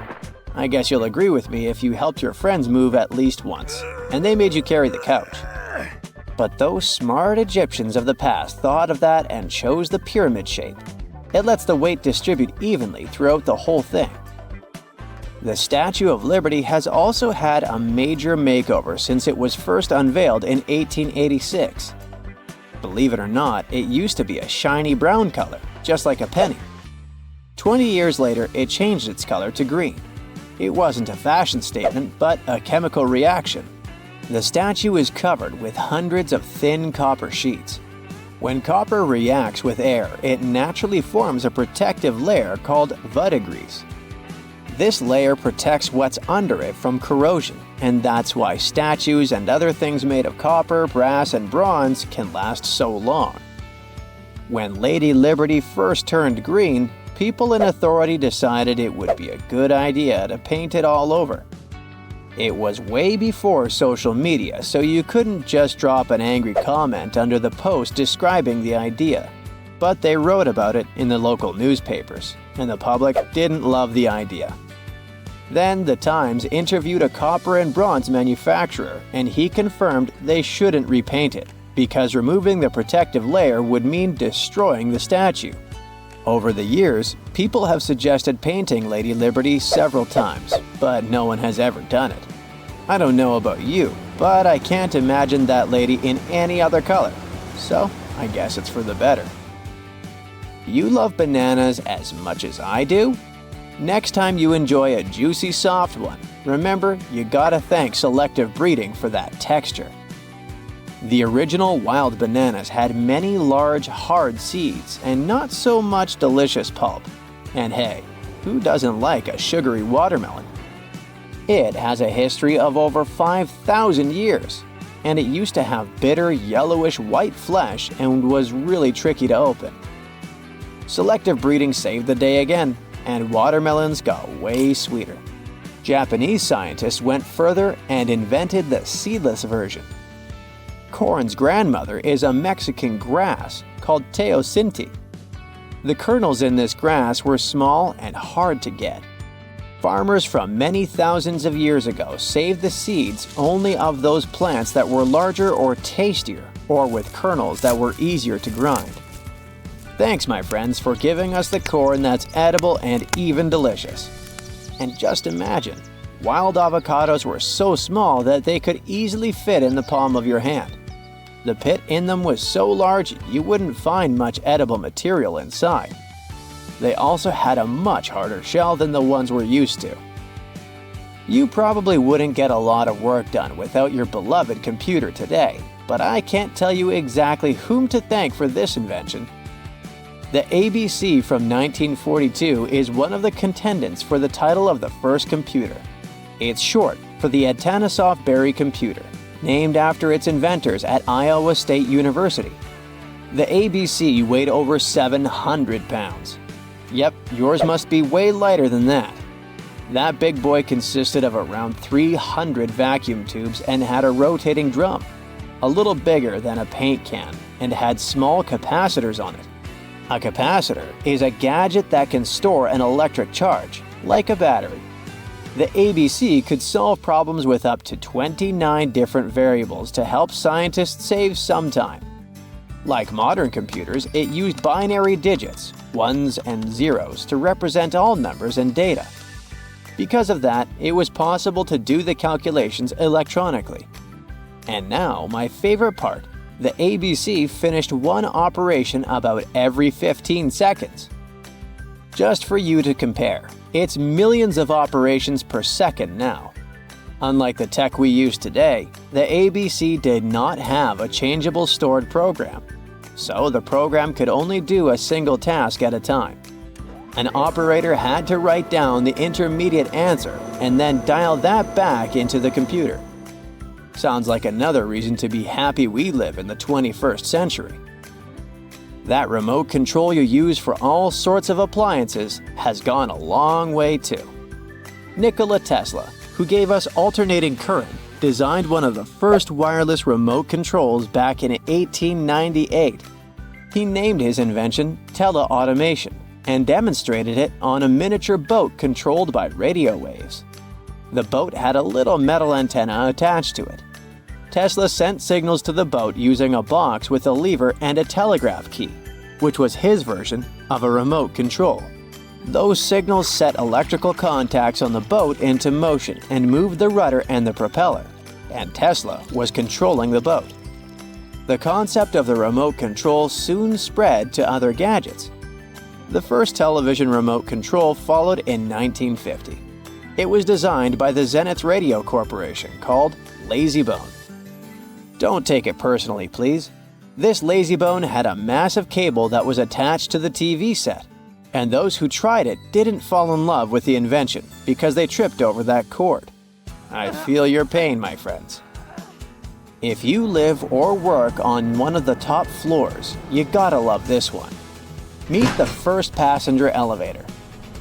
I guess you'll agree with me if you helped your friends move at least once, and they made you carry the couch. But those smart Egyptians of the past thought of that and chose the pyramid shape. It lets the weight distribute evenly throughout the whole thing. The Statue of Liberty has also had a major makeover since it was first unveiled in 1886. Believe it or not, it used to be a shiny brown color, just like a penny. 20 years later, it changed its color to green. It wasn't a fashion statement, but a chemical reaction. The statue is covered with hundreds of thin copper sheets. When copper reacts with air, it naturally forms a protective layer called verdigris. This layer protects what's under it from corrosion, and that's why statues and other things made of copper, brass, and bronze can last so long. When Lady Liberty first turned green, people in authority decided it would be a good idea to paint it all over. It was way before social media, so you couldn't just drop an angry comment under the post describing the idea. But they wrote about it in the local newspapers, and the public didn't love the idea. Then the Times interviewed a copper and bronze manufacturer, and he confirmed they shouldn't repaint it, because removing the protective layer would mean destroying the statue. Over the years, people have suggested painting Lady Liberty several times, but no one has ever done it. I don't know about you, but I can't imagine that lady in any other color, so I guess it's for the better. You love bananas as much as I do? Next time you enjoy a juicy soft one, remember you gotta thank selective breeding for that texture. The original wild bananas had many large, hard seeds and not so much delicious pulp. And hey, who doesn't like a sugary watermelon? It has a history of over 5,000 years, and it used to have bitter, yellowish white flesh and was really tricky to open. Selective breeding saved the day again, and watermelons got way sweeter. Japanese scientists went further and invented the seedless version. Corn's grandmother is a Mexican grass called teosinte. The kernels in this grass were small and hard to get. Farmers from many thousands of years ago saved the seeds only of those plants that were larger or tastier, or with kernels that were easier to grind. Thanks, my friends, for giving us the corn that's edible and even delicious. And just imagine, wild avocados were so small that they could easily fit in the palm of your hand. The pit in them was so large you wouldn't find much edible material inside. They also had a much harder shell than the ones we're used to. You probably wouldn't get a lot of work done without your beloved computer today, but I can't tell you exactly whom to thank for this invention. The ABC from 1942 is one of the contendants for the title of the first computer. It's short for the Atanasoff Berry computer, named after its inventors at Iowa State University. The ABC weighed over 700 pounds. Yep, yours must be way lighter than that. That big boy consisted of around 300 vacuum tubes and had a rotating drum, a little bigger than a paint can, and had small capacitors on it. A capacitor is a gadget that can store an electric charge, like a battery. The ABC could solve problems with up to 29 different variables to help scientists save some time. Like modern computers, it used binary digits, ones and zeros, to represent all numbers and data. Because of that, it was possible to do the calculations electronically. And now, my favorite part, the ABC finished one operation about every 15 seconds. Just for you to compare, it's millions of operations per second now. Unlike the tech we use today, the ABC did not have a changeable stored program, so the program could only do a single task at a time. An operator had to write down the intermediate answer and then dial that back into the computer. Sounds like another reason to be happy we live in the 21st century. That remote control you use for all sorts of appliances has gone a long way too. Nikola Tesla, who gave us alternating current, designed one of the first wireless remote controls back in 1898. He named his invention teleautomation and demonstrated it on a miniature boat controlled by radio waves. The boat had a little metal antenna attached to it. Tesla sent signals to the boat using a box with a lever and a telegraph key, which was his version of a remote control. Those signals set electrical contacts on the boat into motion and moved the rudder and the propeller, and Tesla was controlling the boat. The concept of the remote control soon spread to other gadgets. The first television remote control followed in 1950. It was designed by the Zenith Radio Corporation, called LazyBone. Don't take it personally, please. This LazyBone had a massive cable that was attached to the TV set, and those who tried it didn't fall in love with the invention because they tripped over that cord. I feel your pain, my friends. If you live or work on one of the top floors, you gotta love this one. Meet the first passenger elevator.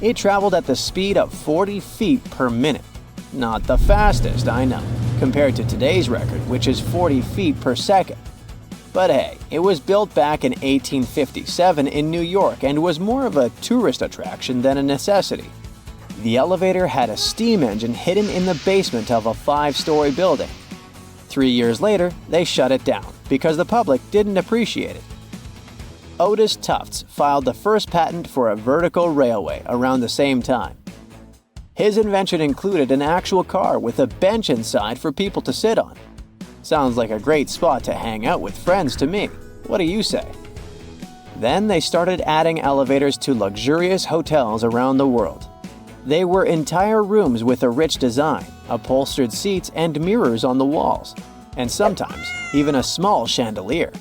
It traveled at the speed of 40 feet per minute. Not the fastest, I know, compared to today's record, which is 40 feet per second. But hey, it was built back in 1857 in New York and was more of a tourist attraction than a necessity. The elevator had a steam engine hidden in the basement of a 5-story building. 3 years later, they shut it down because the public didn't appreciate it. Otis Tufts filed the first patent for a vertical railway around the same time. His invention included an actual car with a bench inside for people to sit on. Sounds like a great spot to hang out with friends to me. What do you say? Then they started adding elevators to luxurious hotels around the world. They were entire rooms with a rich design, upholstered seats and mirrors on the walls, and sometimes even a small chandelier.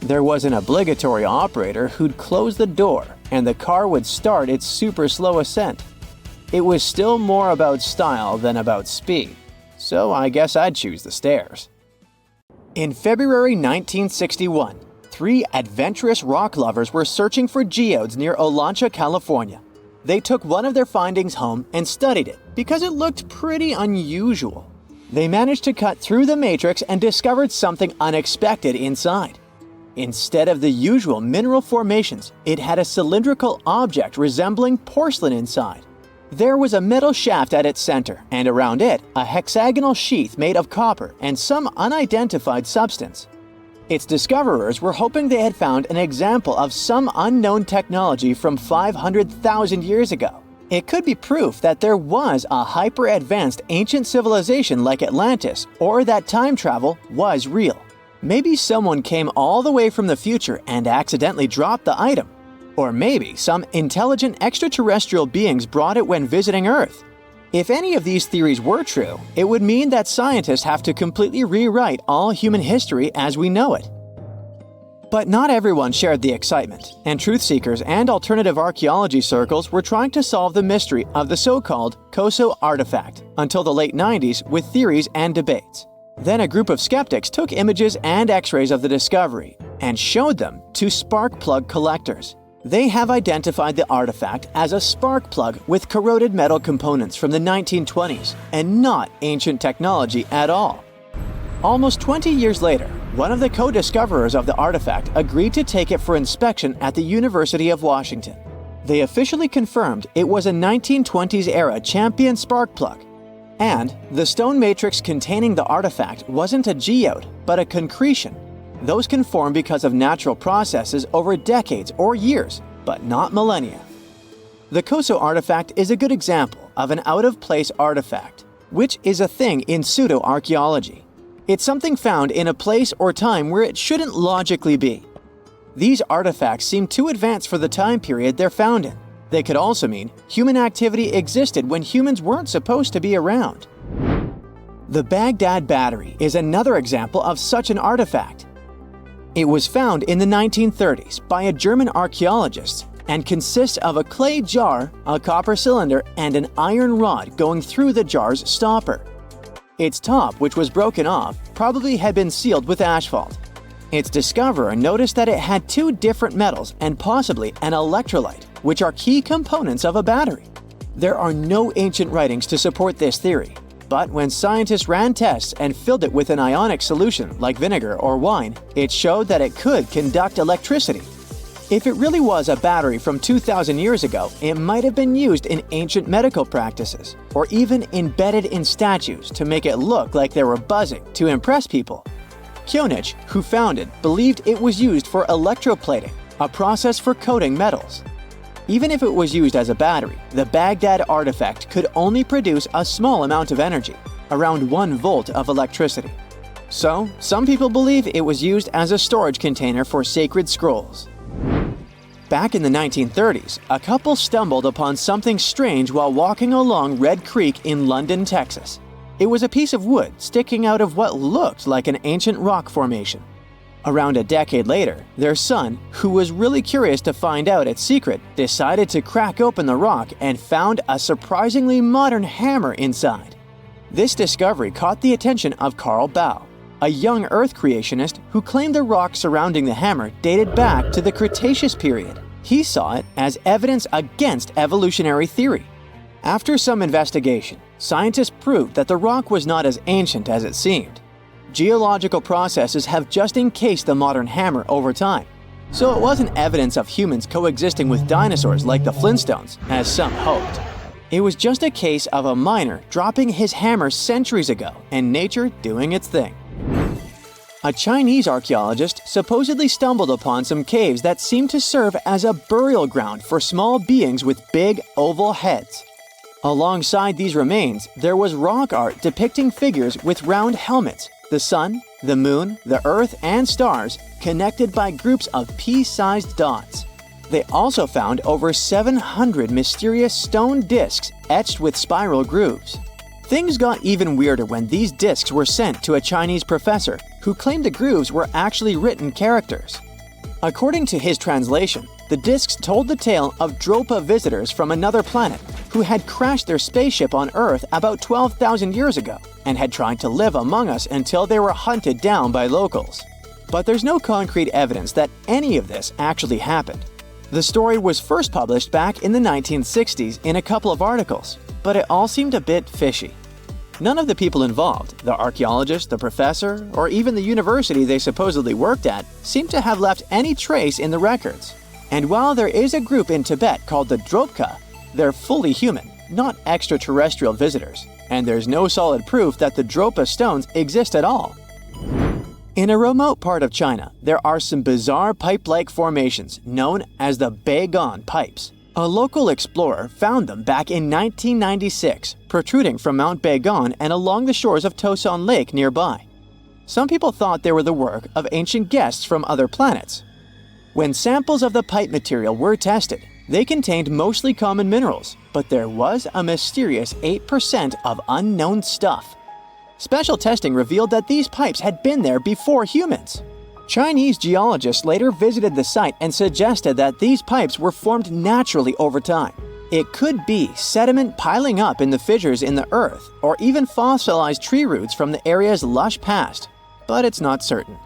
There was an obligatory operator who'd close the door and the car would start its super slow ascent. It was still more about style than about speed, so I guess I'd choose the stairs. In February 1961, 3 adventurous rock lovers were searching for geodes near Olancha, California. They took one of their findings home and studied it because it looked pretty unusual. They managed to cut through the matrix and discovered something unexpected inside. Instead of the usual mineral formations, it had a cylindrical object resembling porcelain inside. There was a metal shaft at its center, and around it, a hexagonal sheath made of copper and some unidentified substance. Its discoverers were hoping they had found an example of some unknown technology from 500,000 years ago. It could be proof that there was a hyper-advanced ancient civilization like Atlantis, or that time travel was real. Maybe someone came all the way from the future and accidentally dropped the item. Or maybe some intelligent extraterrestrial beings brought it when visiting Earth. If any of these theories were true, it would mean that scientists have to completely rewrite all human history as we know it. But not everyone shared the excitement, and truth seekers and alternative archaeology circles were trying to solve the mystery of the so-called COSO artifact until the late 90s with theories and debates. Then a group of skeptics took images and x-rays of the discovery and showed them to spark plug collectors. They have identified the artifact as a spark plug with corroded metal components from the 1920s and not ancient technology at all. Almost 20 years later, One of the co-discoverers of the artifact agreed to take it for inspection at the University of Washington. They officially confirmed it was a 1920s-era Champion spark plug. And the stone matrix containing the artifact wasn't a geode, but a concretion. Those can form because of natural processes over decades or years, but not millennia. The Koso artifact is a good example of an out-of-place artifact, which is a thing in pseudo-archaeology. It's something found in a place or time where it shouldn't logically be. These artifacts seem too advanced for the time period they're found in. They could also mean human activity existed when humans weren't supposed to be around. The Baghdad Battery is another example of such an artifact. It was found in the 1930s by a German archaeologist and consists of a clay jar, a copper cylinder, and an iron rod going through the jar's stopper. Its top, which was broken off, probably had been sealed with asphalt. Its discoverer noticed that it had two different metals and possibly an electrolyte, which are key components of a battery. There are no ancient writings to support this theory, but when scientists ran tests and filled it with an ionic solution like vinegar or wine, it showed that it could conduct electricity. If it really was a battery from 2,000 years ago, it might have been used in ancient medical practices, or even embedded in statues to make it look like they were buzzing to impress people. Kionich, who found it, believed it was used for electroplating, a process for coating metals. Even if it was used as a battery, the Baghdad artifact could only produce a small amount of energy, around 1 volt of electricity. So, some people believe it was used as a storage container for sacred scrolls. Back in the 1930s, a couple stumbled upon something strange while walking along Red Creek in London, Texas. It was a piece of wood sticking out of what looked like an ancient rock formation. Around a decade later, their son, who was really curious to find out its secret, decided to crack open the rock and found a surprisingly modern hammer inside. This discovery caught the attention of Carl Baugh, a young Earth creationist who claimed the rock surrounding the hammer dated back to the Cretaceous period. He saw it as evidence against evolutionary theory. After some investigation, scientists proved that the rock was not as ancient as it seemed. Geological processes have just encased the modern hammer over time, so it wasn't evidence of humans coexisting with dinosaurs like the Flintstones, as some hoped. It was just a case of a miner dropping his hammer centuries ago and nature doing its thing. A Chinese archaeologist supposedly stumbled upon some caves that seemed to serve as a burial ground for small beings with big, oval heads. Alongside these remains, there was rock art depicting figures with round helmets, the sun, the moon, the earth, and stars connected by groups of pea-sized dots. They also found over 700 mysterious stone discs etched with spiral grooves. Things got even weirder when these discs were sent to a Chinese professor who claimed the grooves were actually written characters. According to his translation, the discs told the tale of Dropa visitors from another planet who had crashed their spaceship on Earth about 12,000 years ago and had tried to live among us until they were hunted down by locals. But there's no concrete evidence that any of this actually happened. The story was first published back in the 1960s in a couple of articles, but it all seemed a bit fishy. None of the people involved, the archaeologist, the professor, or even the university they supposedly worked at, seemed to have left any trace in the records. And while there is a group in Tibet called the Dropka, they're fully human, not extraterrestrial visitors, and there's no solid proof that the Dropa stones exist at all. In a remote part of China, there are some bizarre pipe-like formations known as the Beigan pipes. A local explorer found them back in 1996, protruding from Mount Beigan and along the shores of Tosan Lake nearby. Some people thought they were the work of ancient guests from other planets. When samples of the pipe material were tested, they contained mostly common minerals, but there was a mysterious 8% of unknown stuff. Special testing revealed that these pipes had been there before humans. Chinese geologists later visited the site and suggested that these pipes were formed naturally over time. It could be sediment piling up in the fissures in the earth, or even fossilized tree roots from the area's lush past, but it's not certain.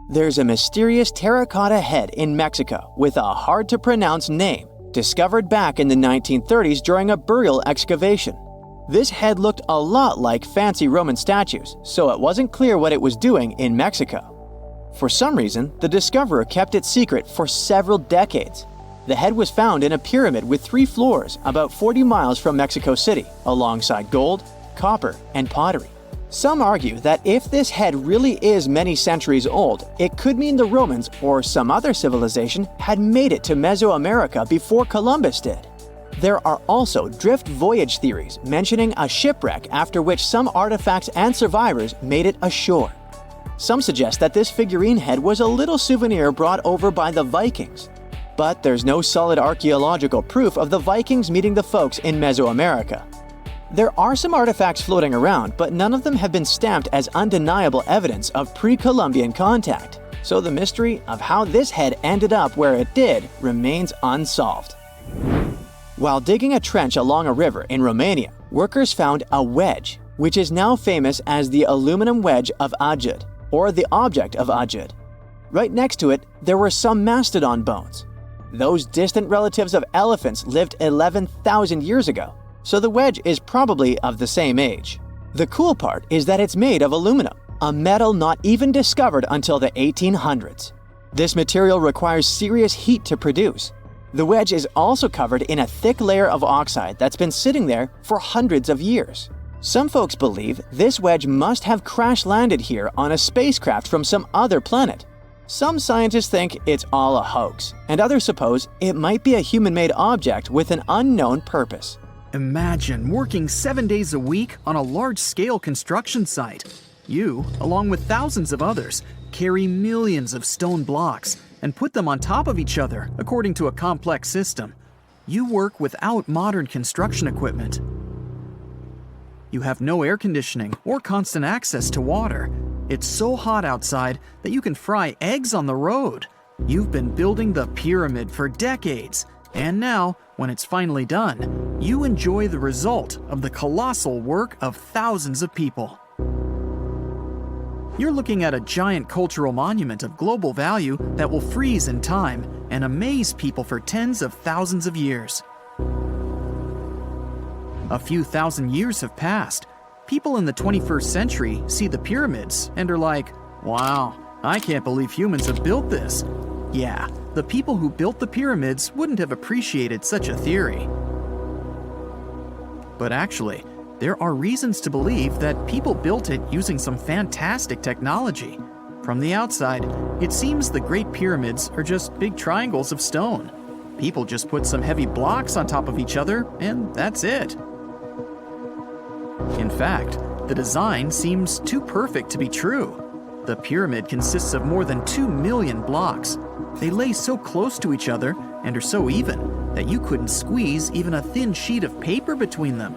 There's a mysterious terracotta head in Mexico with a hard-to-pronounce name, discovered back in the 1930s during a burial excavation. This head looked a lot like fancy Roman statues, so it wasn't clear what it was doing in Mexico. For some reason, the discoverer kept it secret for several decades. The head was found in a pyramid with 3 floors about 40 miles from Mexico City, alongside gold, copper, and pottery. Some argue that if this head really is many centuries old, it could mean the Romans or some other civilization had made it to Mesoamerica before Columbus did. There are also drift voyage theories mentioning a shipwreck after which some artifacts and survivors made it ashore. Some suggest that this figurine head was a little souvenir brought over by the Vikings. But there's no solid archaeological proof of the Vikings meeting the folks in Mesoamerica. There are some artifacts floating around, but none of them have been stamped as undeniable evidence of pre-Columbian contact. So the mystery of how this head ended up where it did remains unsolved. While digging a trench along a river in Romania, workers found a wedge, which is now famous as the aluminum wedge of Ajud, or the object of Ajud. Right next to it, there were some mastodon bones. Those distant relatives of elephants lived 11,000 years ago, so the wedge is probably of the same age. The cool part is that it's made of aluminum, a metal not even discovered until the 1800s. This material requires serious heat to produce. The wedge is also covered in a thick layer of oxide that's been sitting there for hundreds of years. Some folks believe this wedge must have crash-landed here on a spacecraft from some other planet. Some scientists think it's all a hoax, and others suppose it might be a human-made object with an unknown purpose. Imagine working 7 days a week on a large-scale construction site. You, along with thousands of others, carry millions of stone blocks and put them on top of each other according to a complex system. You work without modern construction equipment. You have no air conditioning or constant access to water. It's so hot outside that you can fry eggs on the road. You've been building the pyramid for decades, and now, when it's finally done, you enjoy the result of the colossal work of thousands of people. You're looking at a giant cultural monument of global value that will freeze in time and amaze people for tens of thousands of years. A few thousand years have passed. People in the 21st century see the pyramids and are like, wow, I can't believe humans have built this. Yeah, the people who built the pyramids wouldn't have appreciated such a theory. But actually, there are reasons to believe that people built it using some fantastic technology. From the outside, it seems the Great Pyramids are just big triangles of stone. People just put some heavy blocks on top of each other, and that's it. In fact, the design seems too perfect to be true. The pyramid consists of more than 2 million blocks. They lay so close to each other and are so even that you couldn't squeeze even a thin sheet of paper between them.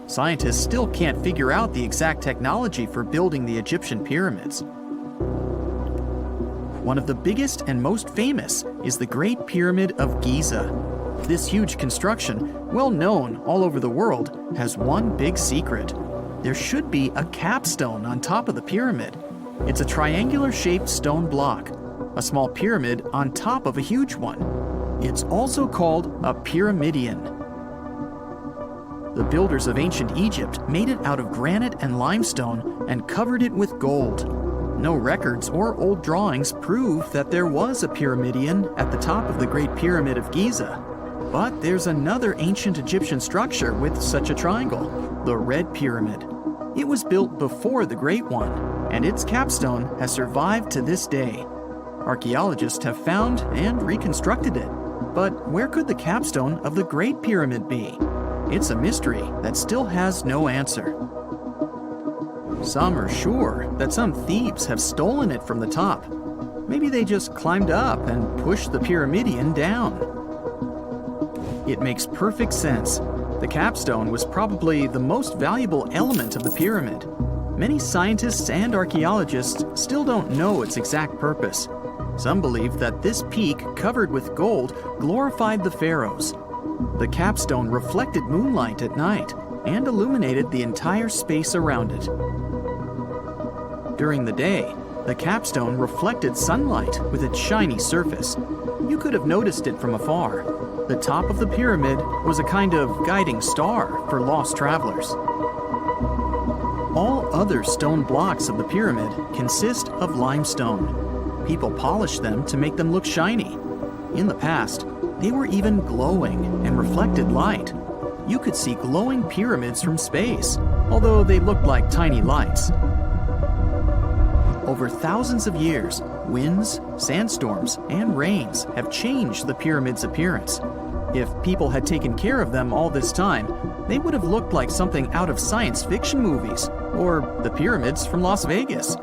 Scientists still can't figure out the exact technology for building the Egyptian pyramids. One of the biggest and most famous is the Great Pyramid of Giza. This huge construction, well known all over the world, has one big secret. There should be a capstone on top of the pyramid. It's a triangular-shaped stone block, a small pyramid on top of a huge one. It's also called a pyramidion. The builders of ancient Egypt made it out of granite and limestone and covered it with gold. No records or old drawings prove that there was a pyramidion at the top of the Great Pyramid of Giza. But there's another ancient Egyptian structure with such a triangle, the Red Pyramid. It was built before the Great One, and its capstone has survived to this day. Archaeologists have found and reconstructed it. But where could the capstone of the Great Pyramid be? It's a mystery that still has no answer. Some are sure that some thieves have stolen it from the top. Maybe they just climbed up and pushed the pyramidion down. It makes perfect sense. The capstone was probably the most valuable element of the pyramid. Many scientists and archaeologists still don't know its exact purpose. Some believe that this peak covered with gold glorified the pharaohs. The capstone reflected moonlight at night and illuminated the entire space around it. During the day, the capstone reflected sunlight with its shiny surface. You could have noticed it from afar. The top of the pyramid was a kind of guiding star for lost travelers. All other stone blocks of the pyramid consist of limestone. People polished them to make them look shiny. In the past, they were even glowing and reflected light. You could see glowing pyramids from space, although they looked like tiny lights. Over thousands of years, winds, sandstorms, and rains have changed the pyramid's appearance. If people had taken care of them all this time, they would have looked like something out of science fiction movies, or the pyramids from Las Vegas.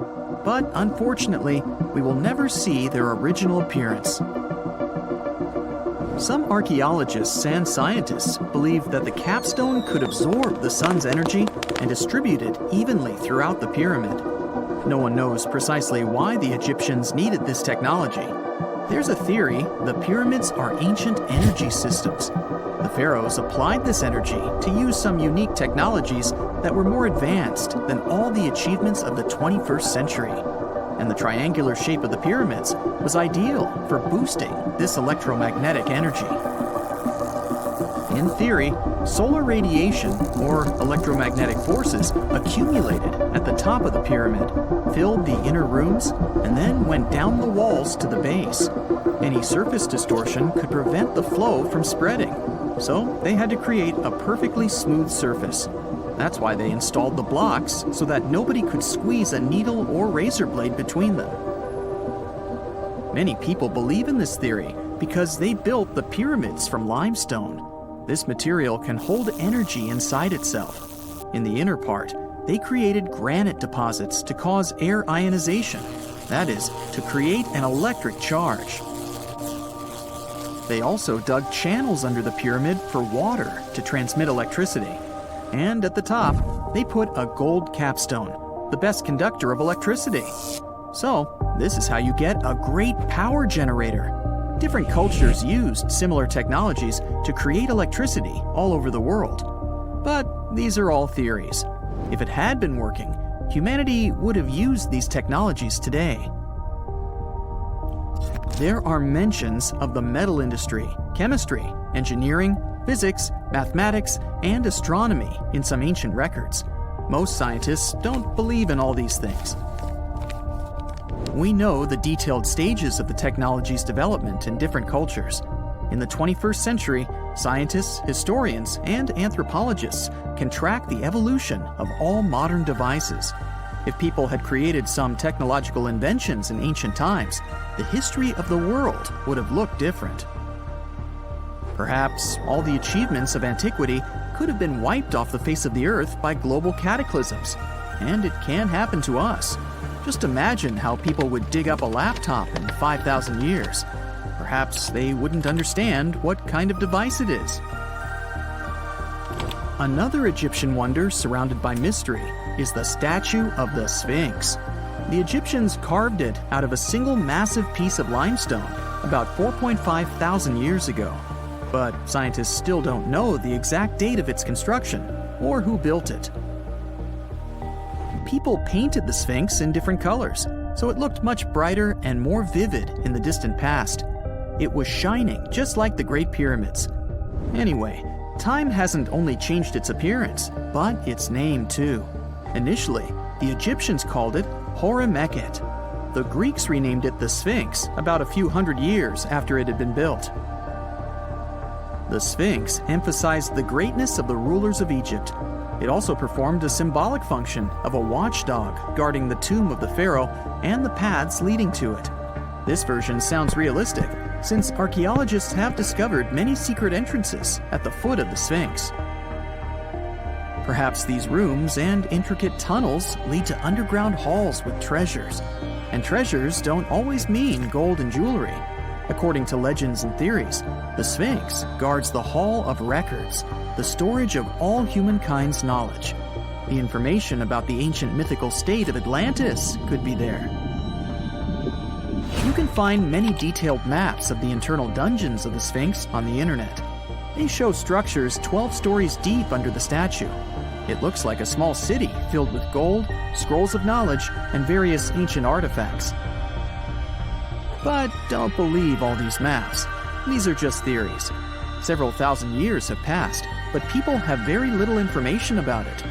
But unfortunately, we will never see their original appearance. Some archaeologists and scientists believe that the capstone could absorb the sun's energy and distribute it evenly throughout the pyramid. No one knows precisely why the Egyptians needed this technology. There's a theory the pyramids are ancient energy systems. The pharaohs applied this energy to use some unique technologies that were more advanced than all the achievements of the 21st century. And the triangular shape of the pyramids was ideal for boosting this electromagnetic energy. In theory, solar radiation, or electromagnetic forces, accumulated at the top of the pyramid, filled the inner rooms, and then went down the walls to the base. Any surface distortion could prevent the flow from spreading, so they had to create a perfectly smooth surface. That's why they installed the blocks so that nobody could squeeze a needle or razor blade between them. Many people believe in this theory because they built the pyramids from limestone. This material can hold energy inside itself. In the inner part, they created granite deposits to cause air ionization, that is, to create an electric charge. They also dug channels under the pyramid for water to transmit electricity. And at the top, they put a gold capstone, the best conductor of electricity. So, this is how you get a great power generator. Different cultures used similar technologies to create electricity all over the world. But these are all theories. If it had been working, humanity would have used these technologies today. There are mentions of the metal industry, chemistry, engineering, physics, mathematics, and astronomy in some ancient records. Most scientists don't believe in all these things. We know the detailed stages of the technology's development in different cultures. In the 21st century, scientists, historians, and anthropologists can track the evolution of all modern devices. If people had created some technological inventions in ancient times, the history of the world would have looked different. Perhaps all the achievements of antiquity could have been wiped off the face of the earth by global cataclysms, and it can happen to us. Just imagine how people would dig up a laptop in 5,000 years. Perhaps they wouldn't understand what kind of device it is. Another Egyptian wonder surrounded by mystery is the statue of the Sphinx. The Egyptians carved it out of a single massive piece of limestone about 4.5 thousand years ago. But scientists still don't know the exact date of its construction or who built it. People painted the Sphinx in different colors, so it looked much brighter and more vivid in the distant past. It was shining just like the Great Pyramids. Anyway, time hasn't only changed its appearance, but its name too. Initially, the Egyptians called it Hor-Mekhet. The Greeks renamed it the Sphinx about a few hundred years after it had been built. The Sphinx emphasized the greatness of the rulers of Egypt. It also performed a symbolic function of a watchdog guarding the tomb of the pharaoh and the paths leading to it. This version sounds realistic, since archaeologists have discovered many secret entrances at the foot of the Sphinx. Perhaps these rooms and intricate tunnels lead to underground halls with treasures. And treasures don't always mean gold and jewelry. According to legends and theories, the Sphinx guards the Hall of Records, the storage of all humankind's knowledge. The information about the ancient mythical state of Atlantis could be there. You can find many detailed maps of the internal dungeons of the Sphinx on the internet. They show structures 12 stories deep under the statue. It looks like a small city filled with gold, scrolls of knowledge, and various ancient artifacts. But don't believe all these maps. These are just theories. Several thousand years have passed, but people have very little information about it.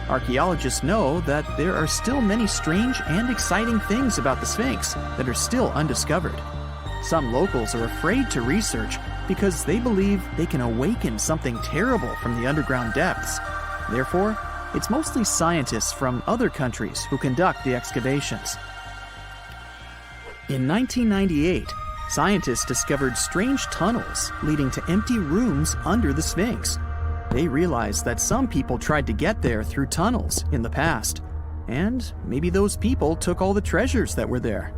archaeologists know that there are still many strange and exciting things about the Sphinx that are still undiscovered. Some locals are afraid to research because they believe they can awaken something terrible from the underground depths. Therefore, it's mostly scientists from other countries who conduct the excavations. In 1998, scientists discovered strange tunnels leading to empty rooms under the Sphinx. They realized that some people tried to get there through tunnels in the past, and maybe those people took all the treasures that were there.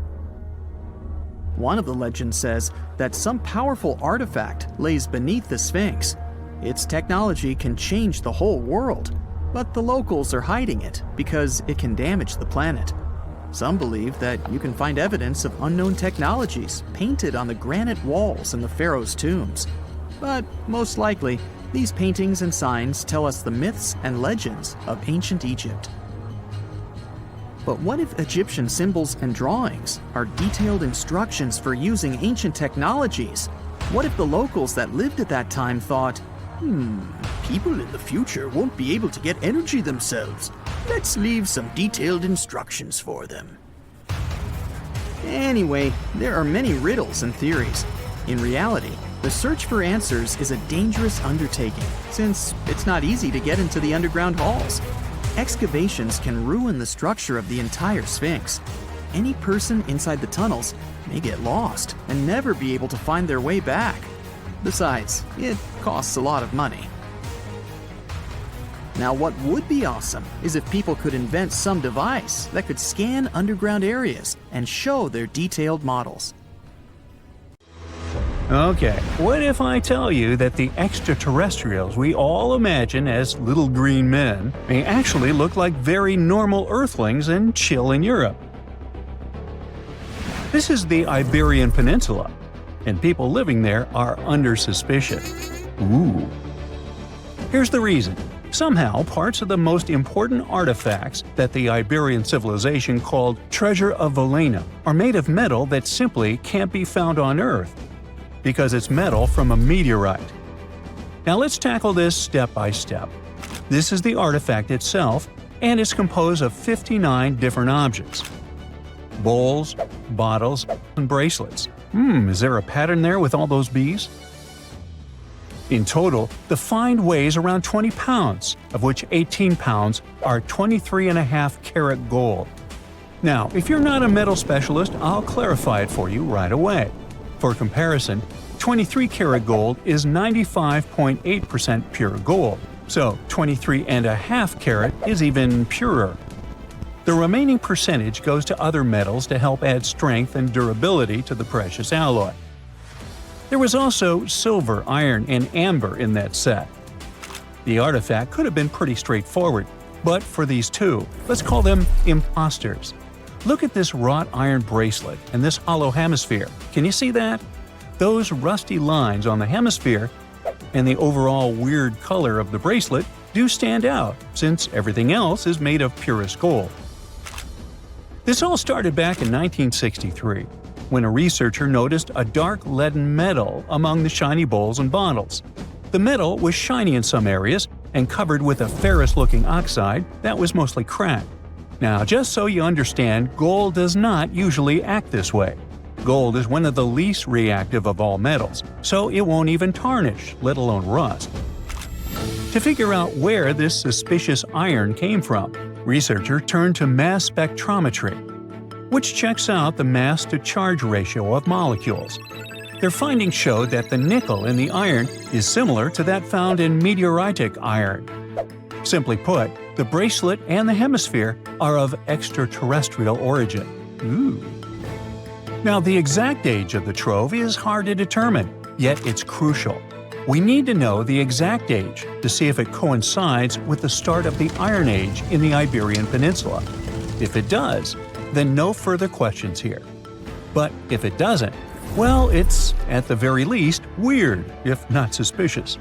One of the legends says that some powerful artifact lays beneath the Sphinx. Its technology can change the whole world, but the locals are hiding it because it can damage the planet. Some believe that you can find evidence of unknown technologies painted on the granite walls in the pharaoh's tombs. But most likely, these paintings and signs tell us the myths and legends of ancient Egypt. But what if Egyptian symbols and drawings are detailed instructions for using ancient technologies? What if the locals that lived at that time thought, people in the future won't be able to get energy themselves. Let's leave some detailed instructions for them. Anyway, there are many riddles and theories. In reality, the search for answers is a dangerous undertaking, since it's not easy to get into the underground halls. Excavations can ruin the structure of the entire Sphinx. Any person inside the tunnels may get lost and never be able to find their way back. Besides, it costs a lot of money. Now, what would be awesome is if people could invent some device that could scan underground areas and show their detailed models. Okay, what if I tell you that the extraterrestrials we all imagine as little green men may actually look like very normal Earthlings and chill in Europe? This is the Iberian Peninsula, and people living there are under suspicion. Ooh. Here's the reason. Somehow, parts of the most important artifacts that the Iberian civilization called Treasure of Valena are made of metal that simply can't be found on Earth, because it's metal from a meteorite. Now let's tackle this step by step. This is the artifact itself, and it's composed of 59 different objects. Bowls, bottles, and bracelets. Is there a pattern there with all those bees? In total, the find weighs around 20 pounds, of which 18 pounds are 23.5 karat gold. Now, if you're not a metal specialist, I'll clarify it for you right away. For comparison, 23 karat gold is 95.8% pure gold, so 23.5 karat is even purer. The remaining percentage goes to other metals to help add strength and durability to the precious alloy. There was also silver, iron, and amber in that set. The artifact could have been pretty straightforward, but for these two, let's call them imposters. Look at this wrought iron bracelet and this hollow hemisphere. Can you see that? Those rusty lines on the hemisphere and the overall weird color of the bracelet do stand out, since everything else is made of purest gold. This all started back in 1963, when a researcher noticed a dark leaden metal among the shiny bowls and bottles. The metal was shiny in some areas and covered with a ferrous-looking oxide that was mostly cracked. Now, just so you understand, gold does not usually act this way. Gold is one of the least reactive of all metals, so it won't even tarnish, let alone rust. To figure out where this suspicious iron came from, researchers turned to mass spectrometry, which checks out the mass-to-charge ratio of molecules. Their findings showed that the nickel in the iron is similar to that found in meteoritic iron. Simply put, the bracelet and the hemisphere are of extraterrestrial origin. Ooh. Now, the exact age of the trove is hard to determine, yet it's crucial. We need to know the exact age to see if it coincides with the start of the Iron Age in the Iberian Peninsula. If it does, then no further questions here. But if it doesn't, well, it's, at the very least, weird, if not suspicious.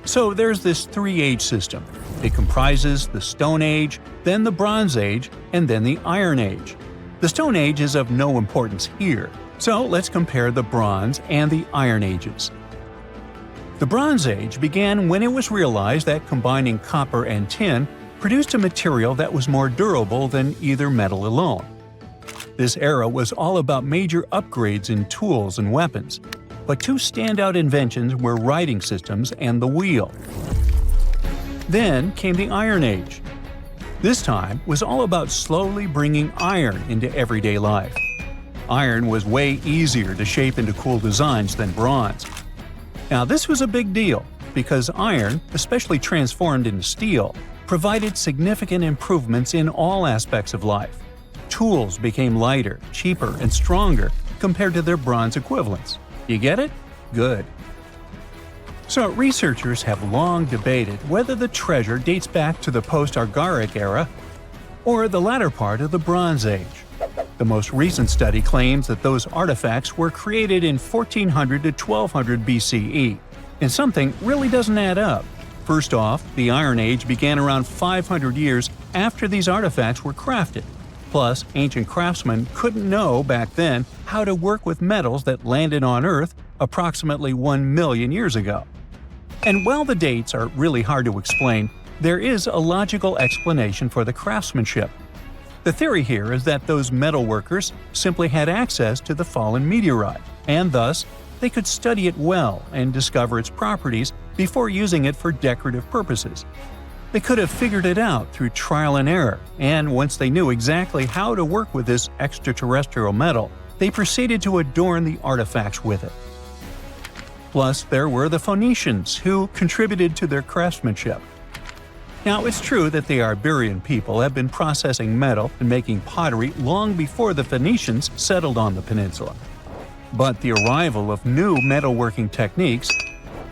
So there's this three-age system. It comprises the Stone Age, then the Bronze Age, and then the Iron Age. The Stone Age is of no importance here, so let's compare the Bronze and the Iron Ages. The Bronze Age began when it was realized that combining copper and tin produced a material that was more durable than either metal alone. This era was all about major upgrades in tools and weapons, but two standout inventions were writing systems and the wheel. Then came the Iron Age. This time was all about slowly bringing iron into everyday life. Iron was way easier to shape into cool designs than bronze. Now this was a big deal because iron, especially transformed into steel, provided significant improvements in all aspects of life. Tools became lighter, cheaper, and stronger compared to their bronze equivalents. You get it? Good. So researchers have long debated whether the treasure dates back to the post-Argaric era or the latter part of the Bronze Age. The most recent study claims that those artifacts were created in 1400 to 1200 BCE, and something really doesn't add up. First off, the Iron Age began around 500 years after these artifacts were crafted. Plus, ancient craftsmen couldn't know back then how to work with metals that landed on Earth approximately 1 million years ago. And while the dates are really hard to explain, there is a logical explanation for the craftsmanship. The theory here is that those metal workers simply had access to the fallen meteorite, and thus they could study it well and discover its properties before using it for decorative purposes. They could have figured it out through trial and error, and once they knew exactly how to work with this extraterrestrial metal, they proceeded to adorn the artifacts with it. Plus, there were the Phoenicians, who contributed to their craftsmanship. Now, it's true that the Iberian people have been processing metal and making pottery long before the Phoenicians settled on the peninsula. But the arrival of new metalworking techniques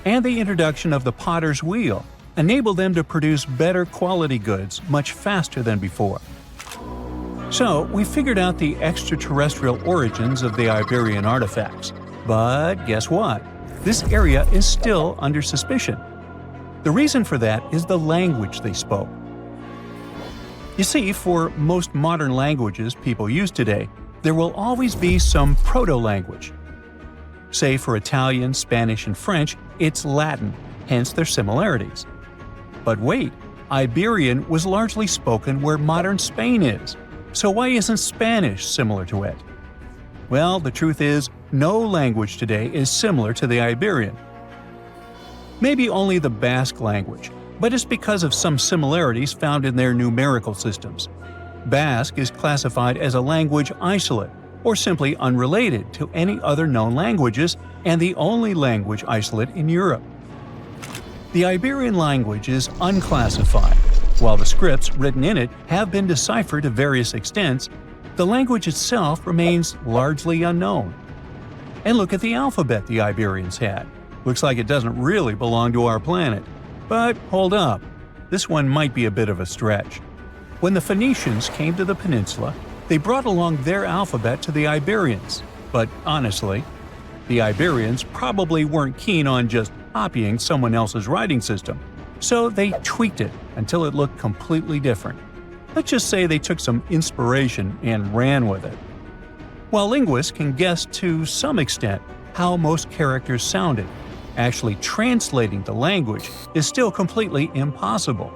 and the introduction of the potter's wheel enabled them to produce better quality goods much faster than before. So, we figured out the extraterrestrial origins of the Iberian artifacts. But guess what? This area is still under suspicion. The reason for that is the language they spoke. You see, for most modern languages people use today, there will always be some proto-language. Say for Italian, Spanish, and French, it's Latin, hence their similarities. But wait, Iberian was largely spoken where modern Spain is, so why isn't Spanish similar to it? Well, the truth is, no language today is similar to the Iberian. Maybe only the Basque language, but it's because of some similarities found in their numerical systems. Basque is classified as a language isolate, or simply unrelated to any other known languages, and the only language isolate in Europe. The Iberian language is unclassified. While the scripts written in it have been deciphered to various extents, the language itself remains largely unknown. And look at the alphabet the Iberians had. Looks like it doesn't really belong to our planet. But hold up, this one might be a bit of a stretch. When the Phoenicians came to the peninsula, they brought along their alphabet to the Iberians. But honestly, the Iberians probably weren't keen on just copying someone else's writing system, so they tweaked it until it looked completely different. Let's just say they took some inspiration and ran with it. While linguists can guess to some extent how most characters sounded, actually translating the language is still completely impossible.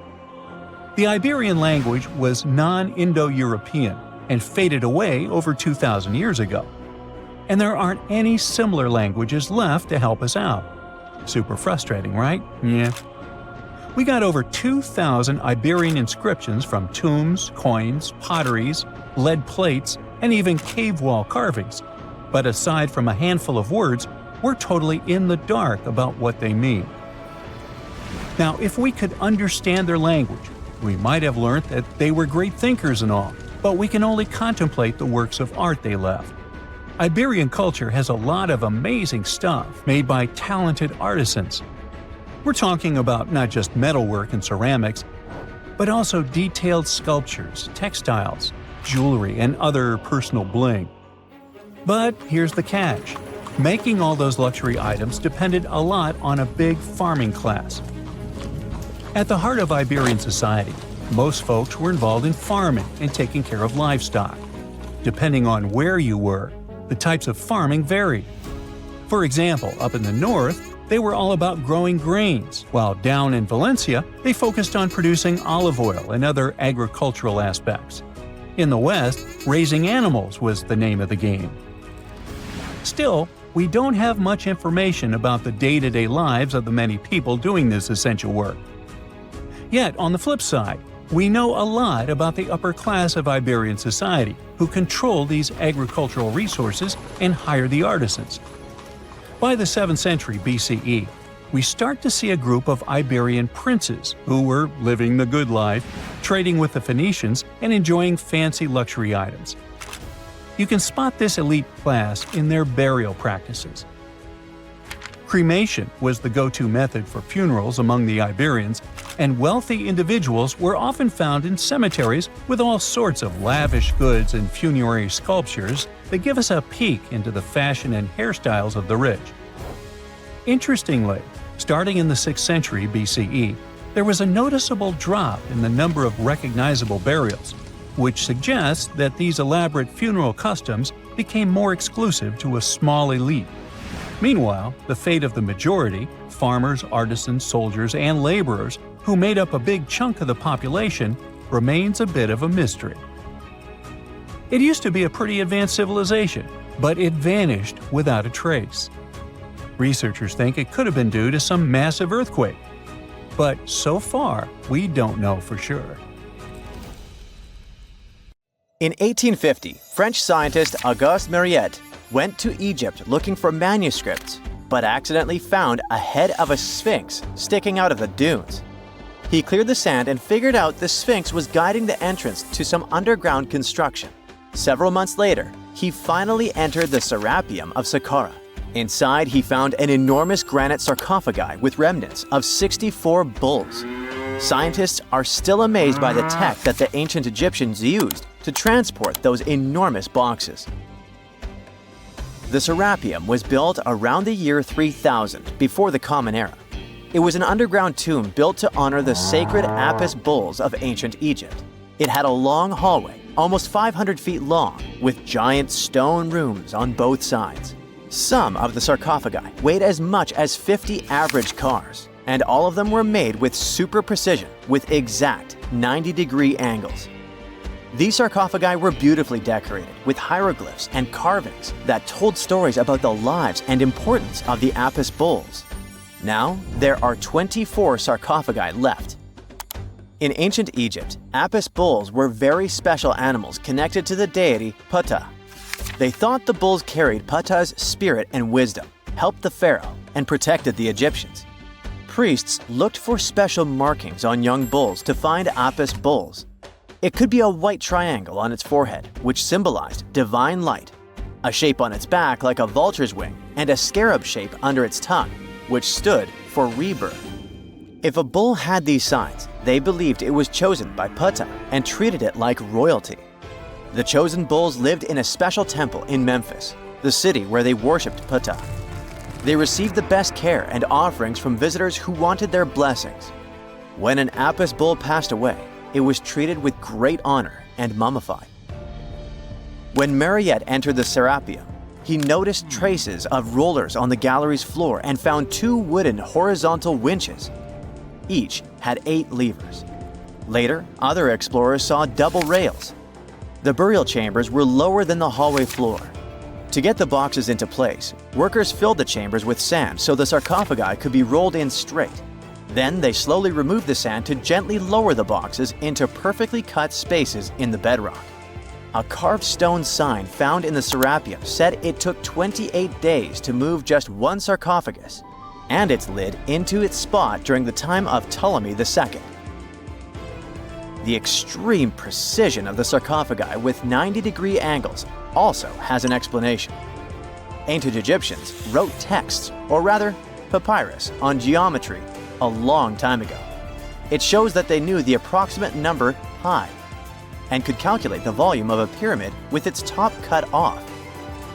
The Iberian language was non-Indo-European and faded away over 2,000 years ago. And there aren't any similar languages left to help us out. Super frustrating, right? Yeah. We got over 2,000 Iberian inscriptions from tombs, coins, potteries, lead plates, and even cave wall carvings. But aside from a handful of words, we're totally in the dark about what they mean. Now, if we could understand their language, we might have learned that they were great thinkers and all, but we can only contemplate the works of art they left. Iberian culture has a lot of amazing stuff made by talented artisans. We're talking about not just metalwork and ceramics, but also detailed sculptures, textiles, jewelry, and other personal bling. But here's the catch. Making all those luxury items depended a lot on a big farming class. At the heart of Iberian society, most folks were involved in farming and taking care of livestock. Depending on where you were, the types of farming varied. For example, up in the north, they were all about growing grains, while down in Valencia, they focused on producing olive oil and other agricultural aspects. In the West, raising animals was the name of the game. Still, we don't have much information about the day-to-day lives of the many people doing this essential work. Yet, on the flip side, we know a lot about the upper class of Iberian society, who control these agricultural resources and hire the artisans. By the 7th century BCE, we start to see a group of Iberian princes who were living the good life, trading with the Phoenicians and enjoying fancy luxury items. You can spot this elite class in their burial practices. Cremation was the go-to method for funerals among the Iberians, and wealthy individuals were often found in cemeteries with all sorts of lavish goods and funerary sculptures that give us a peek into the fashion and hairstyles of the rich. Interestingly, starting in the 6th century BCE, there was a noticeable drop in the number of recognizable burials, which suggests that these elaborate funeral customs became more exclusive to a small elite. Meanwhile, the fate of the majority, farmers, artisans, soldiers, and laborers, who made up a big chunk of the population, remains a bit of a mystery. It used to be a pretty advanced civilization, but it vanished without a trace. Researchers think it could have been due to some massive earthquake, but so far, we don't know for sure. In 1850, French scientist Auguste Mariette went to Egypt looking for manuscripts, but accidentally found a head of a sphinx sticking out of the dunes. He cleared the sand and figured out the sphinx was guiding the entrance to some underground construction. Several months later, he finally entered the Serapeum of Saqqara. Inside, he found an enormous granite sarcophagi with remnants of 64 bulls. Scientists are still amazed by the tech that the ancient Egyptians used to transport those enormous boxes. The Serapeum was built around the year 3000 before the Common Era. It was an underground tomb built to honor the sacred Apis bulls of ancient Egypt. It had a long hallway, almost 500 feet long, with giant stone rooms on both sides. Some of the sarcophagi weighed as much as 50 average cars, and all of them were made with super precision with exact 90-degree angles. These sarcophagi were beautifully decorated with hieroglyphs and carvings that told stories about the lives and importance of the Apis bulls. Now, there are 24 sarcophagi left. In ancient Egypt, Apis bulls were very special animals connected to the deity Ptah. They thought the bulls carried Ptah's spirit and wisdom, helped the pharaoh, and protected the Egyptians. Priests looked for special markings on young bulls to find Apis bulls. It could be a white triangle on its forehead, which symbolized divine light, a shape on its back like a vulture's wing, and a scarab shape under its tongue, which stood for rebirth. If a bull had these signs, they believed it was chosen by Ptah and treated it like royalty. The chosen bulls lived in a special temple in Memphis, the city where they worshipped Ptah. They received the best care and offerings from visitors who wanted their blessings. When an Apis bull passed away, it was treated with great honor and mummified. When Mariette entered the Serapeum, he noticed traces of rollers on the gallery's floor and found 2 wooden horizontal winches. Each had 8 levers. Later, other explorers saw double rails. The burial chambers were lower than the hallway floor. To get the boxes into place, workers filled the chambers with sand so the sarcophagi could be rolled in straight. Then they slowly removed the sand to gently lower the boxes into perfectly cut spaces in the bedrock. A carved stone sign found in the Serapeum said it took 28 days to move just one sarcophagus and its lid into its spot during the time of Ptolemy II. The extreme precision of the sarcophagi with 90-degree angles also has an explanation. Ancient Egyptians wrote texts, or rather, papyrus, on geometry a long time ago. It shows that they knew the approximate number pi and could calculate the volume of a pyramid with its top cut off.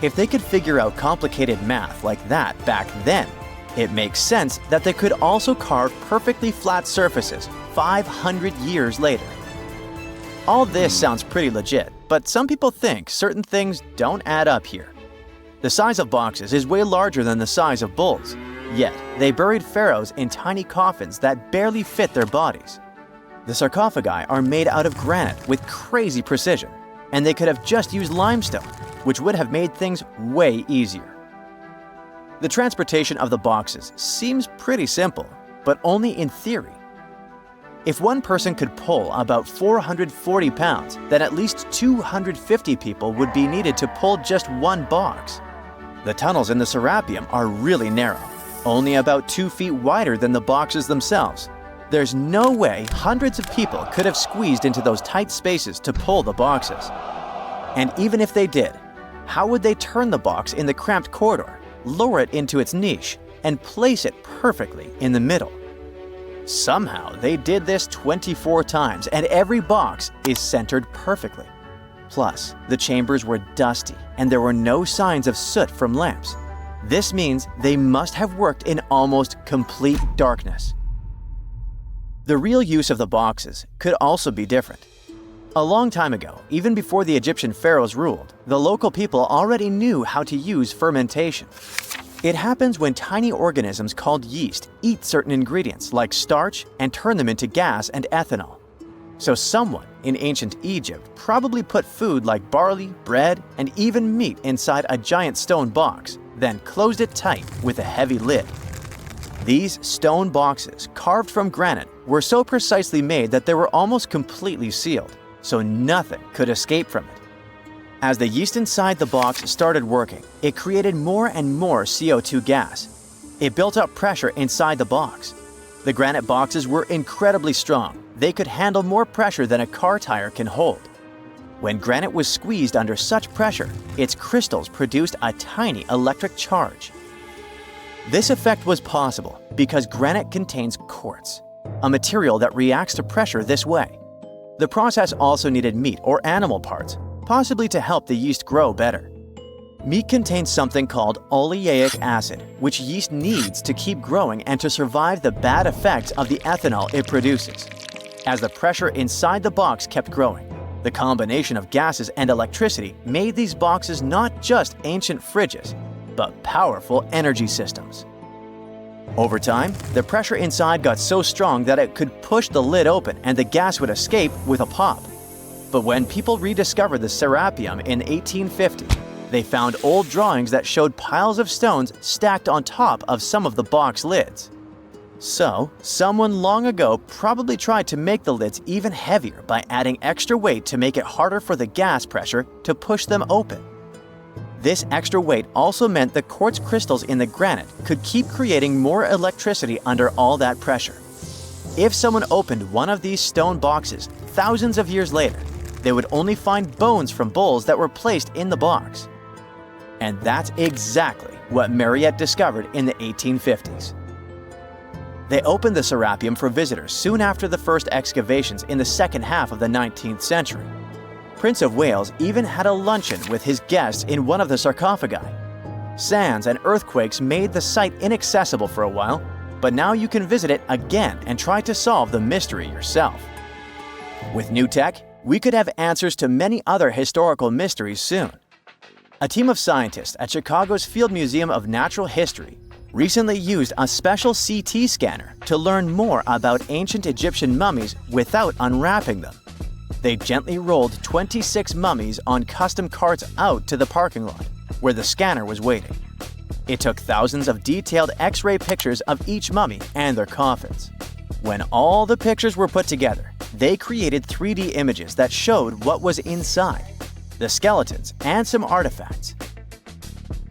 If they could figure out complicated math like that back then, it makes sense that they could also carve perfectly flat surfaces 500 years later. All this sounds pretty legit, but some people think certain things don't add up here. The size of boxes is way larger than the size of bulls. Yet, they buried pharaohs in tiny coffins that barely fit their bodies. The sarcophagi are made out of granite with crazy precision, and they could have just used limestone, which would have made things way easier. The transportation of the boxes seems pretty simple, but only in theory. If one person could pull about 440 pounds, then at least 250 people would be needed to pull just one box. The tunnels in the Serapeum are really narrow, only about 2 feet wider than the boxes themselves. There's no way hundreds of people could have squeezed into those tight spaces to pull the boxes. And even if they did, how would they turn the box in the cramped corridor, lower it into its niche, and place it perfectly in the middle? Somehow, they did this 24 times, and every box is centered perfectly. Plus, the chambers were dusty, and there were no signs of soot from lamps. This means they must have worked in almost complete darkness. The real use of the boxes could also be different. A long time ago, even before the Egyptian pharaohs ruled, the local people already knew how to use fermentation. It happens when tiny organisms called yeast eat certain ingredients like starch and turn them into gas and ethanol. So someone in ancient Egypt probably put food like barley, bread, and even meat inside a giant stone box, then closed it tight with a heavy lid. These stone boxes, carved from granite, were so precisely made that they were almost completely sealed, so nothing could escape from it. As the yeast inside the box started working, it created more and more CO2 gas. It built up pressure inside the box. The granite boxes were incredibly strong. They could handle more pressure than a car tire can hold. When granite was squeezed under such pressure, its crystals produced a tiny electric charge. This effect was possible because granite contains quartz, a material that reacts to pressure this way. The process also needed meat or animal parts, possibly to help the yeast grow better. Meat contains something called oleic acid, which yeast needs to keep growing and to survive the bad effects of the ethanol it produces. As the pressure inside the box kept growing, the combination of gases and electricity made these boxes not just ancient fridges, but powerful energy systems. Over time, the pressure inside got so strong that it could push the lid open and the gas would escape with a pop. But when people rediscovered the Serapeum in 1850, they found old drawings that showed piles of stones stacked on top of some of the box lids. So, someone long ago probably tried to make the lids even heavier by adding extra weight to make it harder for the gas pressure to push them open. This extra weight also meant the quartz crystals in the granite could keep creating more electricity under all that pressure. If someone opened one of these stone boxes thousands of years later, they would only find bones from bulls that were placed in the box. And that's exactly what Mariette discovered in the 1850s. They opened the Serapeum for visitors soon after the first excavations in the second half of the 19th century. Prince of Wales even had a luncheon with his guests in one of the sarcophagi. Sands and earthquakes made the site inaccessible for a while, but now you can visit it again and try to solve the mystery yourself. With new tech, we could have answers to many other historical mysteries soon. A team of scientists at Chicago's Field Museum of Natural History recently used a special CT scanner to learn more about ancient Egyptian mummies without unwrapping them. They gently rolled 26 mummies on custom carts out to the parking lot, where the scanner was waiting. It took thousands of detailed X-ray pictures of each mummy and their coffins. When all the pictures were put together, they created 3D images that showed what was inside, the skeletons, and some artifacts.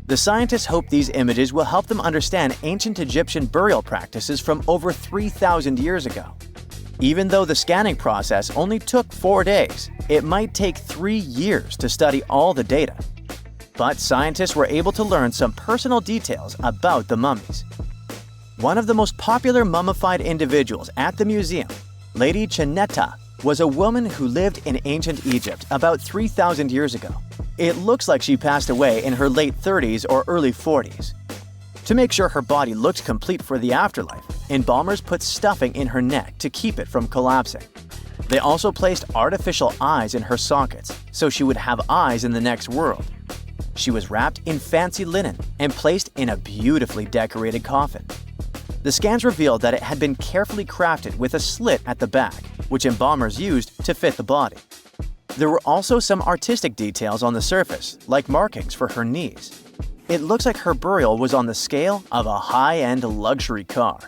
The scientists hope these images will help them understand ancient Egyptian burial practices from over 3,000 years ago. Even though the scanning process only took 4 days, it might take 3 years to study all the data. But scientists were able to learn some personal details about the mummies. One of the most popular mummified individuals at the museum, Lady Chineta, was a woman who lived in ancient Egypt about 3,000 years ago. It looks like she passed away in her late 30s or early 40s. To make sure her body looked complete for the afterlife, embalmers put stuffing in her neck to keep it from collapsing. They also placed artificial eyes in her sockets, so she would have eyes in the next world. She was wrapped in fancy linen and placed in a beautifully decorated coffin. The scans revealed that it had been carefully crafted with a slit at the back, which embalmers used to fit the body. There were also some artistic details on the surface, like markings for her knees. It looks like her burial was on the scale of a high-end luxury car.